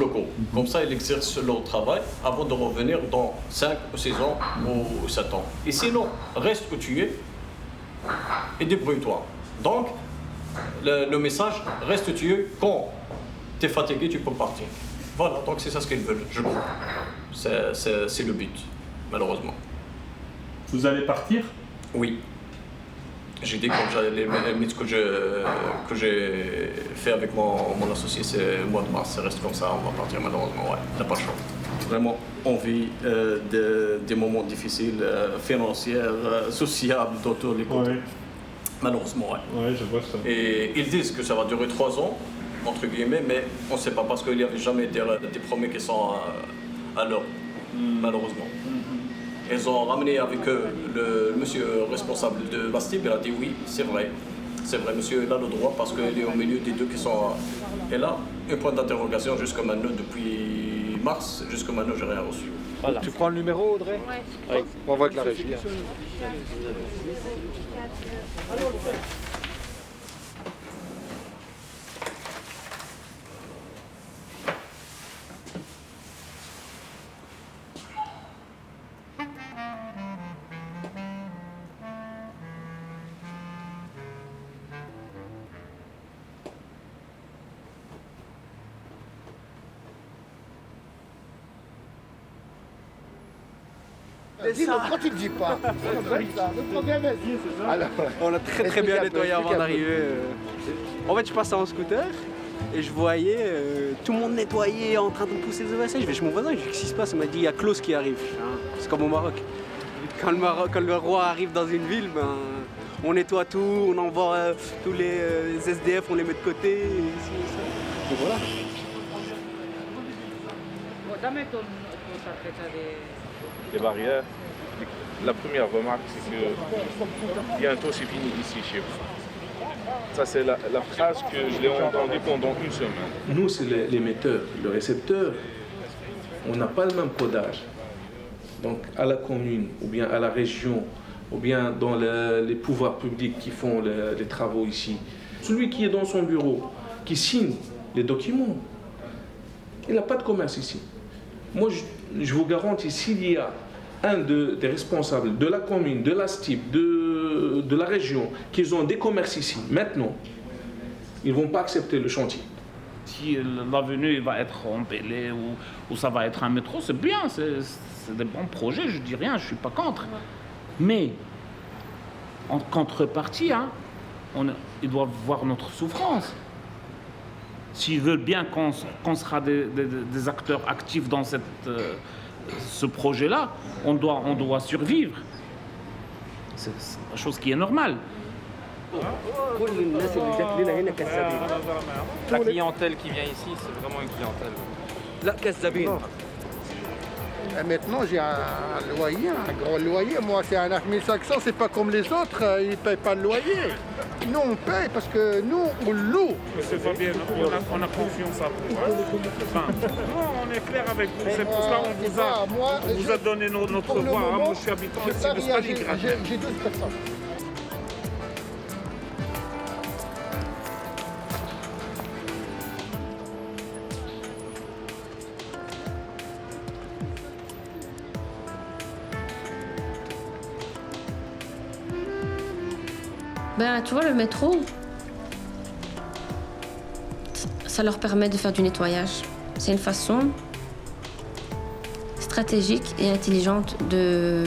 locaux. Comme ça, ils exercent leur travail avant de revenir dans 5 ou 6 ans ou 7 ans. Et sinon, reste où tu es et débrouille-toi. Donc, le message, reste où tu es, quand tu es fatigué, tu peux partir. Voilà, donc c'est ça ce qu'ils veulent, je crois. C'est le but, malheureusement. Vous allez partir? Oui. J'ai dit que les mythes que j'ai fait avec mon associé, c'est le mois de mars, ça reste comme ça, on va partir malheureusement, ouais, on n'a pas le choix. Vraiment, on vit des moments difficiles, financiers, sociables, dans tous les côtés. Ouais. Malheureusement, ouais. Ouais, je vois ça. Et ils disent que ça va durer 3 ans, entre guillemets, mais on ne sait pas parce qu'il n'y avait jamais des promesses qui sont à l'heure, malheureusement. Ils ont ramené avec eux le monsieur responsable de Bastille, il a dit oui, c'est vrai, monsieur, il a le droit parce qu'il est au milieu des deux qui sont... Et là, un point d'interrogation jusqu'à maintenant, depuis mars, jusqu'à maintenant, je n'ai rien reçu. Voilà. Tu prends le numéro, Audrey? Oui. On voit avec la régie. Pourquoi tu ne le dis pas? Le problème est... Alors, on a très bien nettoyé avant d'arriver. En fait, je passais en scooter et je voyais tout le monde nettoyer, en train de pousser les OSS. Je vais chez mon voisin, je dis qu'est-ce qui se passe? Il m'a dit il y a Klaus qui arrive. C'est comme au Maroc. Quand le roi arrive dans une ville, on nettoie tout, on envoie tous les SDF, on les met de côté. Et voilà. Les barrières, la première remarque, c'est que bientôt c'est fini ici chez vous. Ça, c'est la phrase que je l'ai entendue pendant une semaine. Nous, c'est l'émetteur, le récepteur. On n'a pas le même codage. Donc, à la commune, ou bien à la région, ou bien dans les pouvoirs publics qui font les travaux ici, celui qui est dans son bureau, qui signe les documents, il n'a pas de commerce ici. Moi, je vous garantis, s'il y a un des responsables de la commune, de la STIB, de la région, qui ont des commerces ici, maintenant, ils ne vont pas accepter le chantier. Si l'avenue va être embellée ou ça va être un métro, c'est bien, c'est des bons projets, je dis rien, je ne suis pas contre. Mais, en contrepartie, ils doivent voir notre souffrance. S'ils veulent bien qu'on sera des acteurs actifs dans ce projet-là, on doit survivre. C'est une chose qui est normale. La clientèle qui vient ici, c'est vraiment une clientèle. La Kassabine. Et maintenant, j'ai un loyer, un grand loyer. Moi, c'est un 9 500, c'est pas comme les autres, ils ne payent pas le loyer. Nous, on paye parce que nous, on loue. Monsieur Fabien, on a confiance à vous. Enfin, on est clair avec vous. C'est pour cela qu'on vous a donné notre voix. Moi, je suis habitant ici de Stalingrad. J'ai 12 personnes. Ben, tu vois, le métro, ça leur permet de faire du nettoyage. C'est une façon stratégique et intelligente de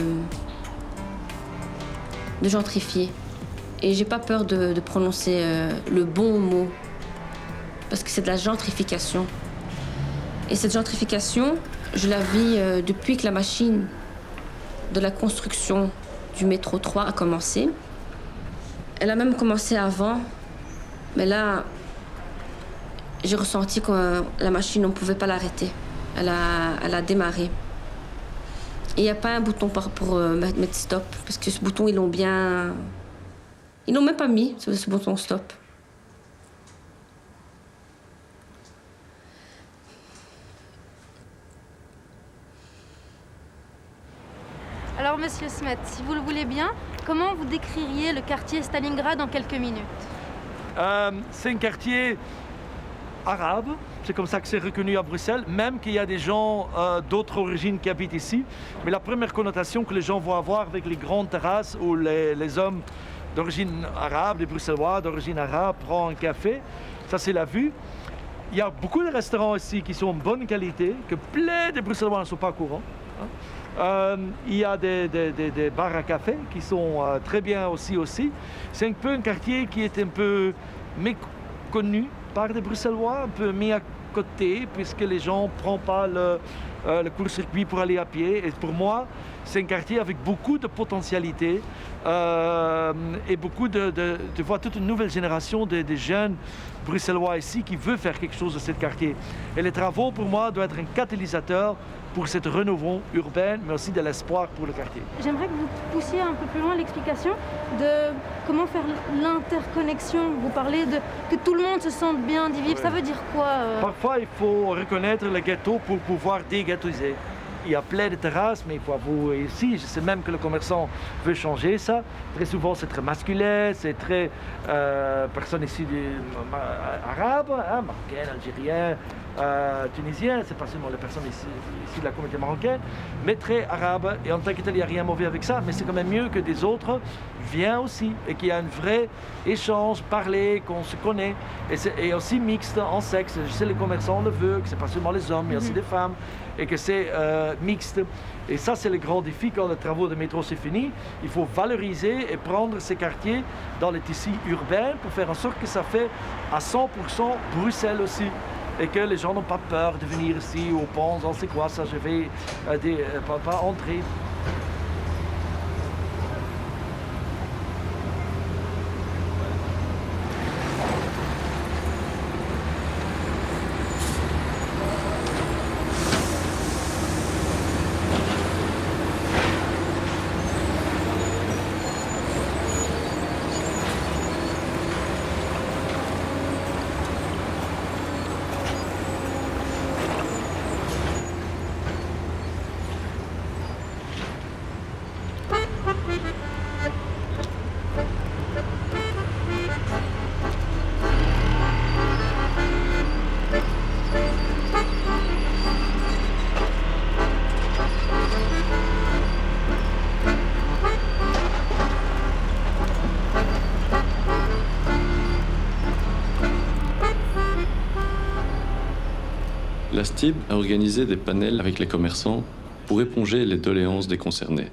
gentrifier. Et j'ai pas peur de prononcer le bon mot, parce que c'est de la gentrification. Et cette gentrification, je la vis depuis que la machine de la construction du métro 3 a commencé. Elle a même commencé avant, mais là, j'ai ressenti que la machine, on ne pouvait pas l'arrêter. Elle a démarré. Et il n'y a pas un bouton pour mettre stop, parce que ce bouton, ils l'ont bien... Ils l'ont même pas mis, ce bouton stop. Alors, monsieur Smet, si vous le voulez bien, comment vous décririez le quartier Stalingrad en quelques minutes? C'est un quartier arabe, c'est comme ça que c'est reconnu à Bruxelles, même qu'il y a des gens d'autres origines qui habitent ici. Mais la première connotation que les gens vont avoir avec les grandes terrasses où les hommes d'origine arabe, les Bruxellois d'origine arabe prennent un café, ça c'est la vue. Il y a beaucoup de restaurants ici qui sont de bonne qualité, que plein de Bruxellois ne sont pas au courant. Il y a des bars à café qui sont très bien aussi. C'est un peu un quartier qui est un peu méconnu par des Bruxellois, un peu mis à côté, puisque les gens ne prennent pas le court-circuit pour aller à pied. Et pour moi, c'est un quartier avec beaucoup de potentialité et beaucoup de voir toute une nouvelle génération de jeunes Bruxellois ici qui veulent faire quelque chose de ce quartier. Et les travaux, pour moi, doivent être un catalyseur pour cette renouveau urbaine, mais aussi de l'espoir pour le quartier. J'aimerais que vous poussiez un peu plus loin l'explication de comment faire l'interconnexion. Vous parlez de que tout le monde se sente bien d'y vivre. Ça veut dire quoi Parfois, il faut reconnaître le ghetto pour pouvoir déghettoiser. Il y a plein de terrasses, mais il faut avouer ici, je sais même que le commerçant veut changer ça. Très souvent, c'est très masculin, c'est très personnes ici arabes, hein, marocaines, algériens, tunisiens, c'est pas seulement les personnes ici de la communauté marocaine, mais très arabes. Et en tant que tel, il n'y a rien de mauvais avec ça, mais c'est quand même mieux que des autres viennent aussi et qu'il y a un vrai échange, parler, qu'on se connaît. Et aussi mixte en sexe. Je sais, les commerçants le veulent, que c'est pas seulement les hommes, mais aussi des femmes. Et que c'est mixte. Et ça, c'est le grand défi quand les travaux de métro c'est fini. Il faut valoriser et prendre ces quartiers dans les tissus urbains pour faire en sorte que ça fait à 100% Bruxelles aussi. Et que les gens n'ont pas peur de venir ici ou pensent, oh, c'est quoi ça, je vais pas entrer. La STIB a organisé des panels avec les commerçants pour éponger les doléances des concernés,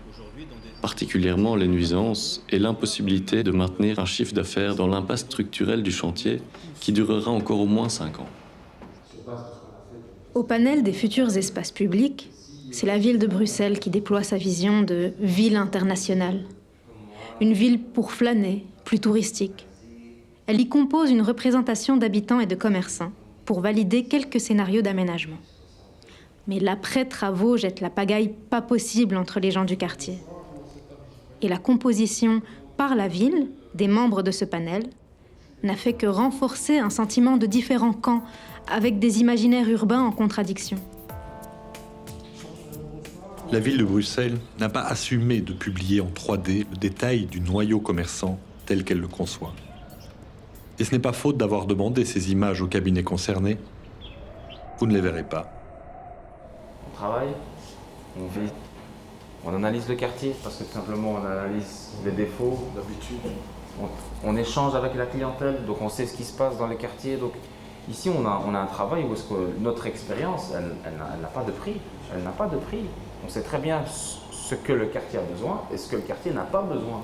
particulièrement les nuisances et l'impossibilité de maintenir un chiffre d'affaires dans l'impasse structurelle du chantier qui durera encore au moins 5 ans. Au panel des futurs espaces publics, c'est la ville de Bruxelles qui déploie sa vision de ville internationale. Une ville pour flâner, plus touristique. Elle y compose une représentation d'habitants et de commerçants pour valider quelques scénarios d'aménagement. Mais l'après-travaux jette la pagaille pas possible entre les gens du quartier. Et la composition par la ville des membres de ce panel n'a fait que renforcer un sentiment de différents camps avec des imaginaires urbains en contradiction. La ville de Bruxelles n'a pas assumé de publier en 3D le détail du noyau commerçant tel qu'elle le conçoit. Et ce n'est pas faute d'avoir demandé ces images au cabinet concerné. Vous ne les verrez pas. On travaille, on vit, on analyse le quartier parce que tout simplement on analyse les défauts. D'habitude. On échange avec la clientèle, donc on sait ce qui se passe dans les quartiers. Donc ici on a un travail où est-ce que notre expérience, elle n'a pas de prix. Elle n'a pas de prix. On sait très bien ce que le quartier a besoin et ce que le quartier n'a pas besoin.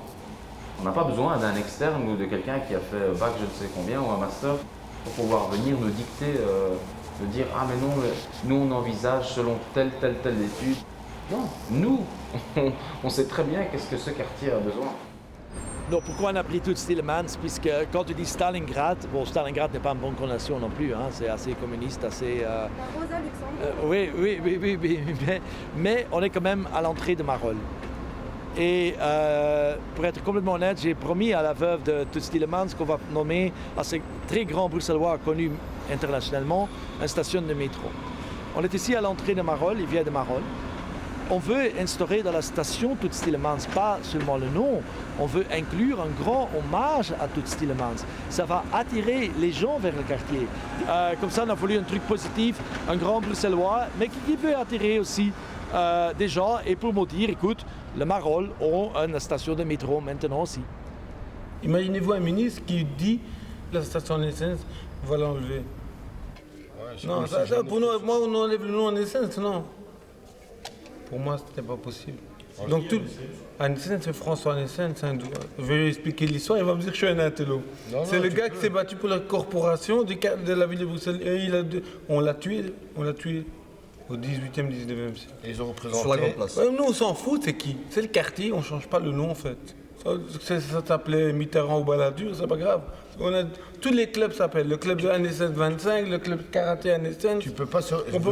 On n'a pas besoin d'un externe ou de quelqu'un qui a fait bac je ne sais combien ou un master pour pouvoir venir nous dicter, de dire « Ah mais non, nous on envisage selon telle étude ». Non, nous, on sait très bien qu'est-ce que ce quartier a besoin. Non, pourquoi on a pris tout Stielemans? Puisque quand tu dis Stalingrad, bon, Stalingrad n'est pas une bonne connotation non plus, hein, c'est assez communiste, assez... Rosa Luxembourg. Oui, mais on est quand même à l'entrée de Marolles. Et pour être complètement honnête, j'ai promis à la veuve de Toots Stielemans qu'on va nommer à ce très grand bruxellois connu internationalement une station de métro. On est ici à l'entrée de Marolles, il vient de Marolles. On veut instaurer dans la station Toots Stielemans, pas seulement le nom, on veut inclure un grand hommage à Toots Stielemans. Ça va attirer les gens vers le quartier. Comme ça, on a voulu un truc positif, un grand bruxellois, mais qui peut attirer aussi des gens et pour me dire, écoute, le Marolles ont une station de métro maintenant aussi. Imaginez-vous un ministre qui dit la station en essence, on va l'enlever. Ouais, non, ça, pour nous, moi, on enlève le nom en essence, non. Pour moi, ce n'était pas possible. Donc, tout. Annessen, c'est François Annessen. Je vais lui expliquer l'histoire, il va me dire que je suis un intello. C'est le gars qui s'est battu pour la corporation de la ville de Bruxelles. Et on l'a tué au 18e, 19e siècle. Et ils ont représenté sur la grande place. Nous, on s'en fout, c'est qui? C'est le quartier, on ne change pas le nom en fait. Ça s'appelait Mitterrand ou Balladur, c'est pas grave. Tous les clubs s'appellent. Le club de Annessen 25, le club karaté Annessen. On ne peut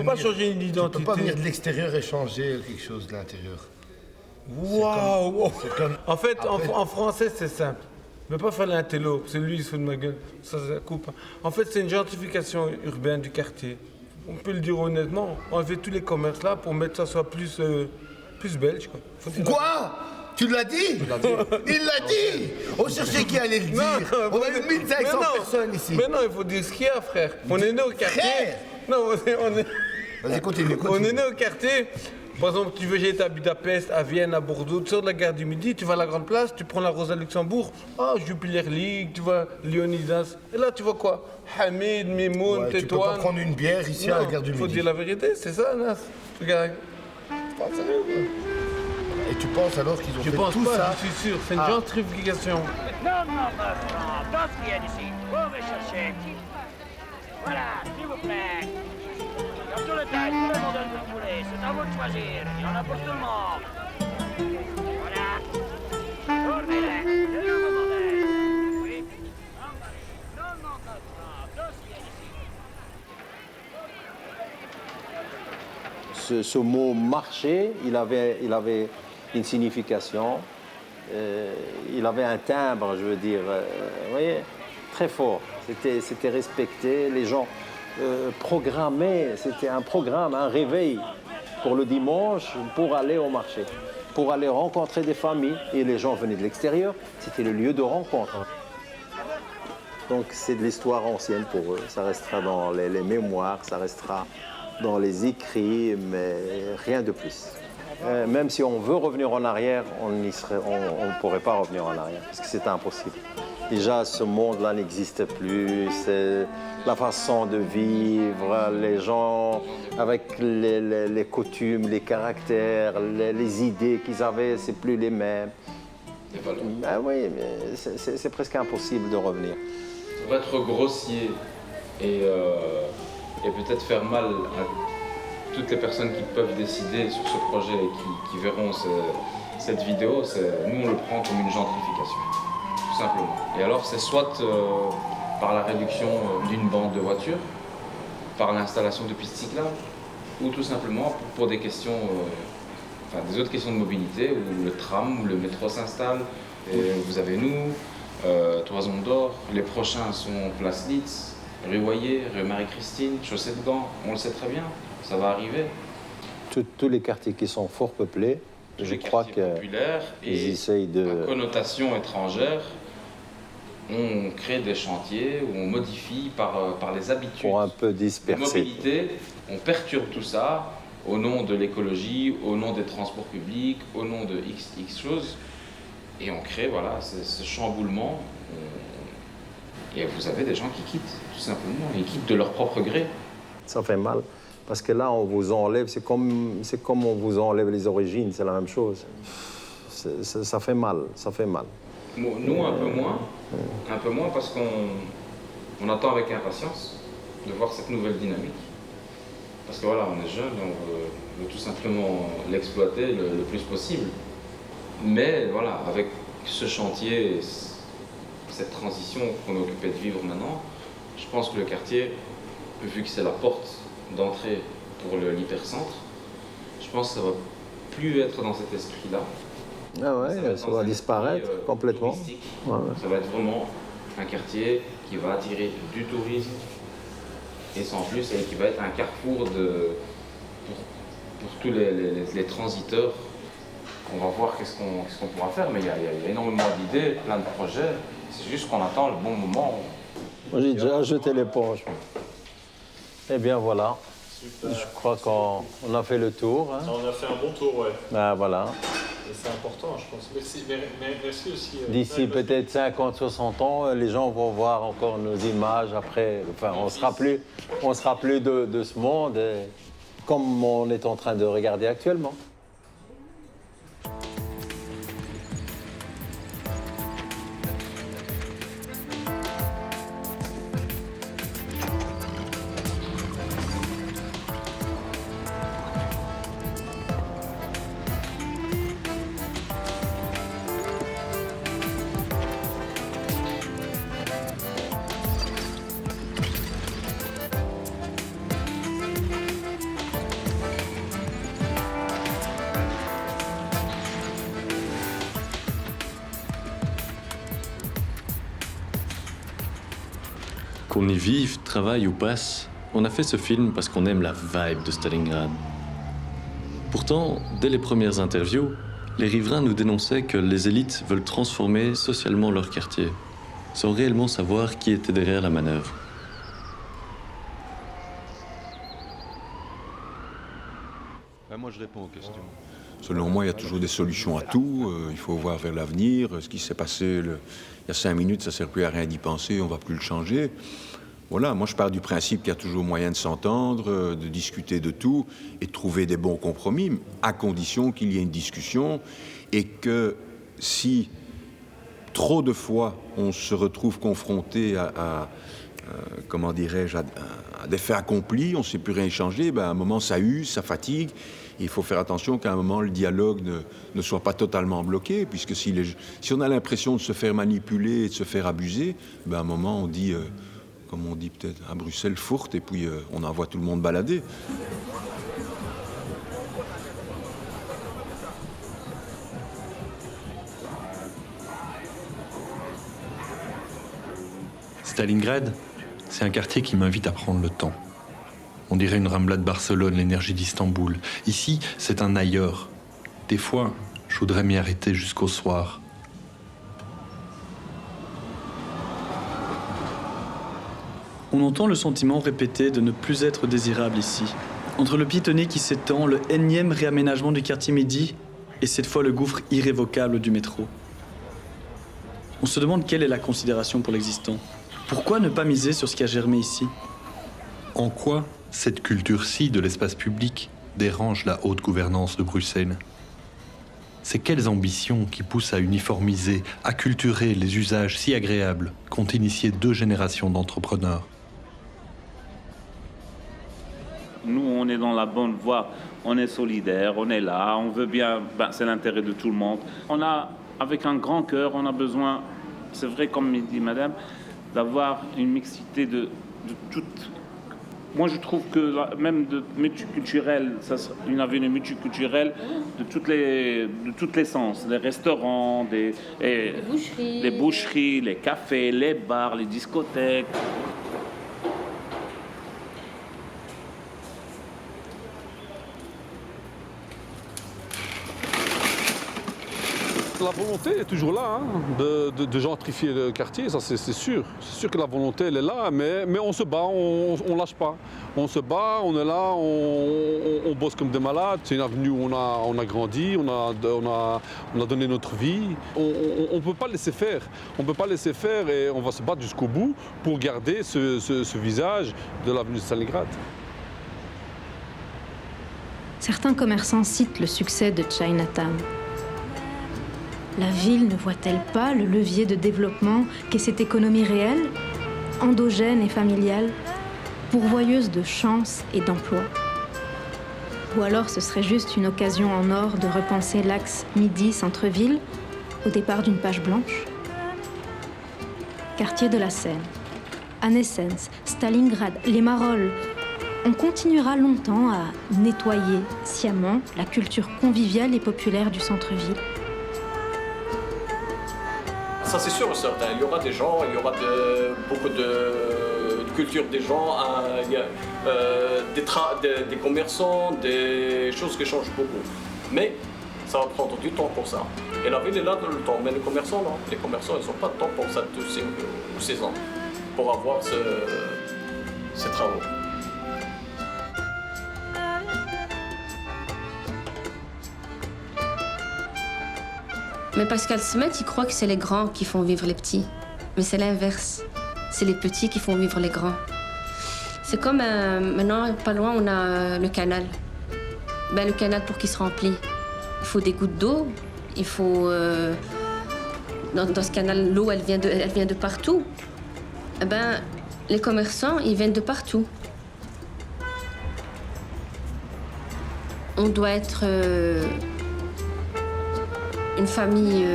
pas changer une identité. Tu ne peux pas venir de l'extérieur et changer quelque chose de l'intérieur. Waouh! En fait, en français, c'est simple. Ne pas faire l'intello, c'est lui, il se fout de ma gueule. Ça coupe. En fait, c'est une gentrification urbaine du quartier. On peut le dire honnêtement. On fait tous les commerces là pour mettre ça soit plus belge. Quoi? Tu l'as dit? Il l'a dit. On cherchait qui allait le dire. On a eu 1500 personnes ici. Mais non, il faut dire ce qu'il y a, frère. On est né au quartier. Non, Vas-y, continue. On est né au quartier. Par exemple, tu veux jeter à Budapest, à Vienne, à Bordeaux, tu sors de la gare du Midi, tu vas à la Grande Place, tu prends la Rosa Luxembourg, Jupiler League, tu vois Leonidas. Et là, tu vois quoi? Hamid, Mimoun, Tétouane. Tu peux pas prendre une bière ici à la gare du Midi. Il faut dire la vérité, c'est ça, Nas. Regarde. Pas sérieux, quoi. Et tu penses alors qu'ils ont fait tout ça? Je suis sûr, c'est une gentrification. Non, d'autres viennent ici. Vous me cherchez. Voilà, s'il vous plaît. Dans tous les tailles, tous les modèles que vous voulez. C'est à vous de choisir. Il y en a pour tout le monde. Voilà. Tournez-les. C'est le nouveau modèle. Oui. Non, d'autres viennent ici. Ce mot marché, il avait une signification, il avait un timbre, je veux dire, vous voyez, très fort. C'était respecté, les gens programmaient, c'était un programme, un réveil pour le dimanche pour aller au marché, pour aller rencontrer des familles. Et les gens venaient de l'extérieur, c'était le lieu de rencontre. Donc c'est de l'histoire ancienne pour eux, ça restera dans les mémoires, ça restera dans les écrits, mais rien de plus. Même si on veut revenir en arrière, on ne pourrait pas revenir en arrière, parce que c'est impossible. Déjà, ce monde-là n'existe plus, c'est la façon de vivre, les gens avec les coutumes, les caractères, les idées qu'ils avaient, c'est plus les mêmes. Ben oui, mais c'est presque impossible de revenir. On va être grossier et peut-être faire mal à toutes les personnes qui peuvent décider sur ce projet et qui verront cette vidéo. Nous, on le prend comme une gentrification, tout simplement. Et alors, c'est soit par la réduction d'une bande de voitures, par l'installation de pistes cyclables, ou tout simplement pour des questions, des autres questions de mobilité, où le tram ou le métro s'installe. Et vous avez nous, Toison d'Or, les prochains sont Place Litz, rue Royer, rue Marie-Christine, Chaussée de Gand, on le sait très bien, ça va arriver. Tous les quartiers qui sont fort peuplés, je crois qu'ils essayent de... À connotation étrangère, on crée des chantiers où on modifie par les habitudes. Pour un peu disperser. Mobilité, on perturbe tout ça au nom de l'écologie, au nom des transports publics, au nom de X choses. Et on crée ce chamboulement. Et vous avez des gens qui quittent, tout simplement. Ils quittent de leur propre gré. Ça fait mal. Parce que là, on vous enlève, c'est comme on vous enlève les origines, c'est la même chose. Ça fait mal, ça fait mal. Nous, un peu moins parce qu'on attend avec impatience de voir cette nouvelle dynamique. Parce que voilà, on est jeunes, on veut tout simplement l'exploiter le plus possible. Mais voilà, avec ce chantier, cette transition qu'on est occupé de vivre maintenant, je pense que le quartier, vu que c'est la porte d'entrée pour l'hypercentre, je pense que ça va plus être dans cet esprit-là. Ah ouais, ça va disparaître complètement. Ouais. Ça va être vraiment un quartier qui va attirer du tourisme et sans plus, et qui va être un carrefour pour tous les transiteurs. On va voir qu'est-ce qu'on pourra faire, mais il y a énormément d'idées, plein de projets. C'est juste qu'on attend le bon moment. Moi, j'ai déjà jeté l'éponge. Eh bien, voilà. Super. Je crois qu'on a fait le tour. Hein. On a fait un bon tour, ouais. Ben, voilà. Et c'est important, je pense. Merci aussi. D'ici peut-être 50, 60 ans, les gens vont voir encore nos images après. Enfin, on sera plus de ce monde, comme on est en train de regarder actuellement. Qu'on y vive, travaille ou passe, on a fait ce film parce qu'on aime la vibe de Stalingrad. Pourtant, dès les premières interviews, les riverains nous dénonçaient que les élites veulent transformer socialement leur quartier, sans réellement savoir qui était derrière la manœuvre. Moi, je réponds aux questions. Selon moi, il y a toujours des solutions à tout. Il faut voir vers l'avenir. Ce qui s'est passé il y a 5 minutes, ça ne sert plus à rien d'y penser, on ne va plus le changer. Voilà, moi je pars du principe qu'il y a toujours moyen de s'entendre, de discuter de tout et de trouver des bons compromis, à condition qu'il y ait une discussion et que si trop de fois on se retrouve confronté comment dirais-je, à des faits accomplis, on ne sait plus rien changer, à un moment ça use, ça fatigue. Il faut faire attention qu'à un moment le dialogue ne soit pas totalement bloqué, puisque si on a l'impression de se faire manipuler et de se faire abuser, à un moment on dit, comme on dit peut-être à Bruxelles, fourte, et puis on envoie tout le monde balader. Stalingrad, c'est un quartier qui m'invite à prendre le temps. On dirait une Rambla de Barcelone, l'énergie d'Istanbul. Ici, c'est un ailleurs. Des fois, je voudrais m'y arrêter jusqu'au soir. On entend le sentiment répété de ne plus être désirable ici. Entre le piétonnier qui s'étend, le énième réaménagement du quartier Midi et cette fois le gouffre irrévocable du métro. On se demande quelle est la considération pour l'existant. Pourquoi ne pas miser sur ce qui a germé ici ? En quoi cette culture-ci de l'espace public dérange la haute gouvernance de Bruxelles? C'est quelles ambitions qui poussent à uniformiser, à culturer les usages si agréables qu'ont initié 2 générations d'entrepreneurs? Nous, on est dans la bonne voie, on est solidaire, on est là, on veut bien, c'est l'intérêt de tout le monde. On a, avec un grand cœur, on a besoin, c'est vrai comme dit madame, d'avoir une mixité de Moi, je trouve que même de multiculturel, une avenue multiculturelle de tous les sens, les restaurants, les boucheries, les cafés, les bars, les discothèques. La volonté est toujours là, de gentrifier le quartier, ça c'est sûr. C'est sûr que la volonté elle est là, mais on se bat, on lâche pas. On se bat, on est là, on bosse comme des malades. C'est une avenue où on a grandi, on a donné notre vie. On ne peut pas laisser faire. On ne peut pas laisser faire et on va se battre jusqu'au bout pour garder ce visage de l'avenue de Stalingrad. Certains commerçants citent le succès de Chinatown. La ville ne voit-elle pas le levier de développement qu'est cette économie réelle, endogène et familiale, pourvoyeuse de chance et d'emplois? Ou alors ce serait juste une occasion en or de repenser l'axe Midi-Centre-Ville au départ d'une page blanche? Quartier de la Seine, Annesens, Stalingrad, les Marolles. On continuera longtemps à nettoyer sciemment la culture conviviale et populaire du centre-ville. Ça c'est sûr et certain, il y aura des gens, il y aura beaucoup de culture des gens, il y a des commerçants, des choses qui changent beaucoup. Mais ça va prendre du temps pour ça. Et la ville est là dans le temps, mais les commerçants non. Les commerçants ils n'ont pas de temps pour ça tous ces ans, pour avoir ces travaux. Mais Pascal Smet, il croit que c'est les grands qui font vivre les petits. Mais c'est l'inverse. C'est les petits qui font vivre les grands. C'est comme maintenant, pas loin, on a le canal. Ben, le canal, pour qu'il se remplisse, il faut des gouttes d'eau. Il faut... dans ce canal, l'eau, elle vient de partout. Eh ben, les commerçants, ils viennent de partout. On doit être... une famille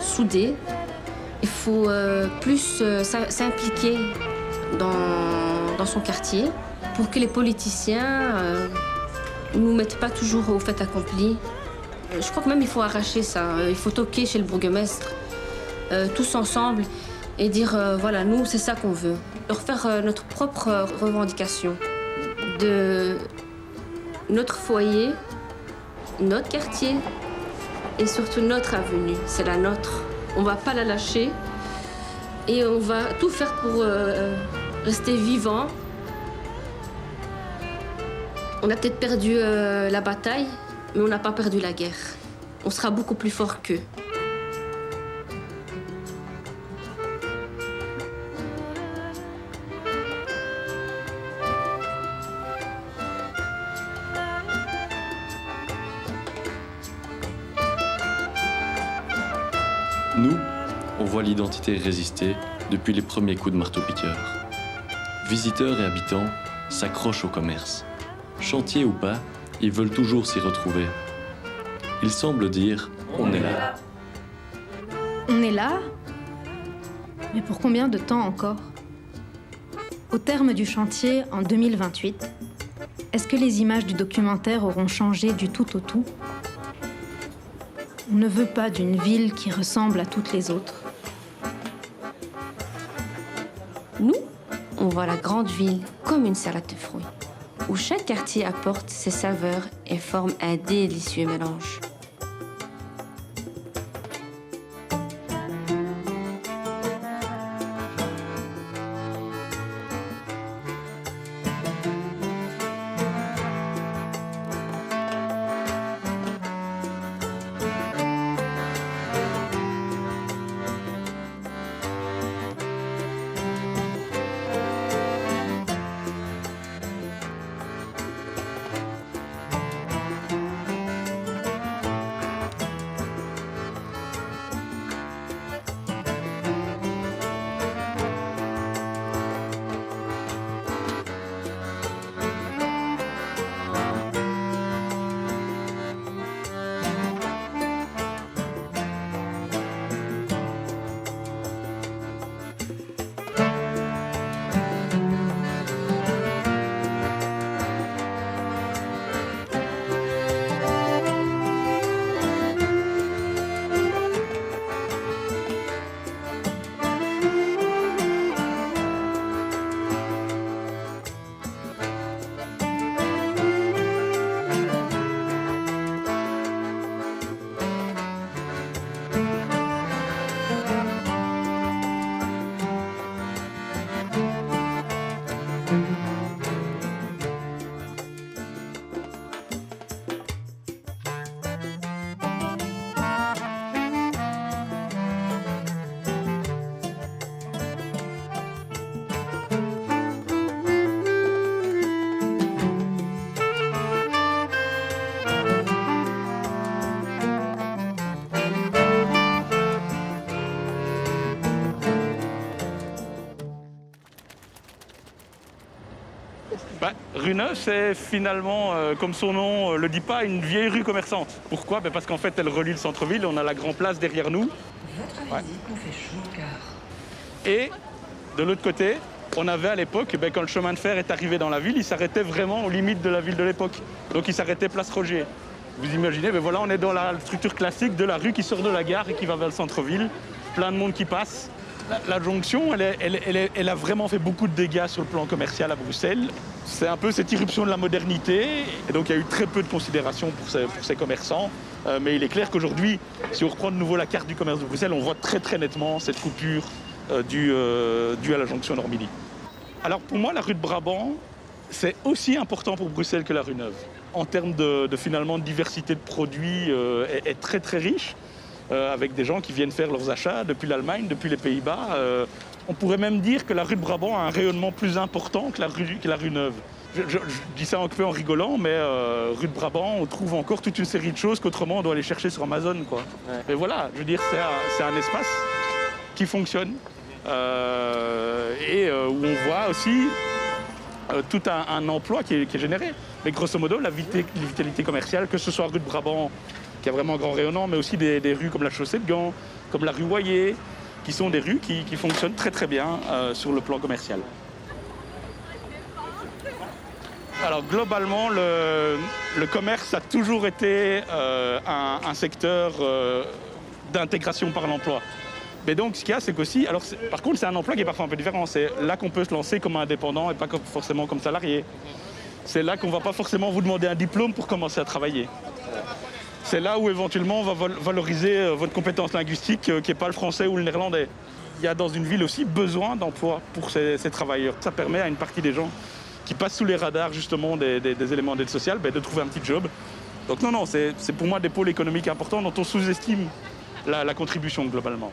soudée. Il faut plus s'impliquer dans son quartier pour que les politiciens ne nous mettent pas toujours au fait accompli. Je crois que même il faut arracher ça. Il faut toquer chez le bourgmestre, tous ensemble, et dire voilà, nous, c'est ça qu'on veut. Refaire notre propre revendication de notre foyer, notre quartier, et surtout notre avenue, c'est la nôtre. On va pas la lâcher et on va tout faire pour rester vivant. On a peut-être perdu la bataille, mais on n'a pas perdu la guerre. On sera beaucoup plus fort qu'eux. Nous, on voit l'identité résister depuis les premiers coups de marteau-piqueur. Visiteurs et habitants s'accrochent au commerce. Chantier ou pas, ils veulent toujours s'y retrouver. Ils semblent dire « on est là ». On est là? Mais pour combien de temps encore? Au terme du chantier, en 2028, est-ce que les images du documentaire auront changé du tout au tout? On ne veut pas d'une ville qui ressemble à toutes les autres. Nous, on voit la grande ville comme une salade de fruits, où chaque quartier apporte ses saveurs et forme un délicieux mélange. Rue Neuve, c'est finalement, comme son nom le dit pas, une vieille rue commerçante. Pourquoi? Parce qu'en fait, elle relie le centre-ville, on a la Grand Place derrière nous. Votre visite nous fait chaud au cœur. Et de l'autre côté, on avait à l'époque, quand le chemin de fer est arrivé dans la ville, il s'arrêtait vraiment aux limites de la ville de l'époque. Donc il s'arrêtait place Roger. Vous imaginez, voilà, on est dans la structure classique de la rue qui sort de la gare et qui va vers le centre-ville. Plein de monde qui passe. La jonction, elle a vraiment fait beaucoup de dégâts sur le plan commercial à Bruxelles. C'est un peu cette irruption de la modernité. Et donc il y a eu très peu de considération pour ces commerçants. Mais il est clair qu'aujourd'hui, si on reprend de nouveau la carte du commerce de Bruxelles, on voit très très nettement cette coupure due à la jonction Normandie. Alors pour moi, la rue de Brabant, c'est aussi important pour Bruxelles que la rue Neuve. En termes finalement de diversité de produits, est très très riche. Avec des gens qui viennent faire leurs achats depuis l'Allemagne, depuis les Pays-Bas. On pourrait même dire que la rue de Brabant a un rayonnement plus important que la rue Neuve. Je dis ça un peu en rigolant, mais rue de Brabant, on trouve encore toute une série de choses qu'autrement on doit aller chercher sur Amazon, quoi. Ouais. Mais voilà, je veux dire, c'est un espace qui fonctionne et où on voit aussi tout un emploi qui est généré. Mais grosso modo, la vitalité commerciale, que ce soit rue de Brabant, qui a vraiment un grand rayonnement, mais aussi des rues comme la Chaussée de Gand, comme la rue Royer, qui sont des rues qui fonctionnent très très bien sur le plan commercial. Alors globalement, le commerce a toujours été un secteur d'intégration par l'emploi. Mais donc ce qu'il y a, c'est qu'aussi, par contre c'est un emploi qui est parfois un peu différent. C'est là qu'on peut se lancer comme indépendant et pas forcément comme salarié. C'est là qu'on ne va pas forcément vous demander un diplôme pour commencer à travailler. C'est là où éventuellement on va valoriser votre compétence linguistique qui n'est pas le français ou le néerlandais. Il y a dans une ville aussi besoin d'emploi pour ces travailleurs. Ça permet à une partie des gens qui passent sous les radars justement des éléments d'aide sociale de trouver un petit job. Donc non, c'est pour moi des pôles économiques importants dont on sous-estime la contribution globalement.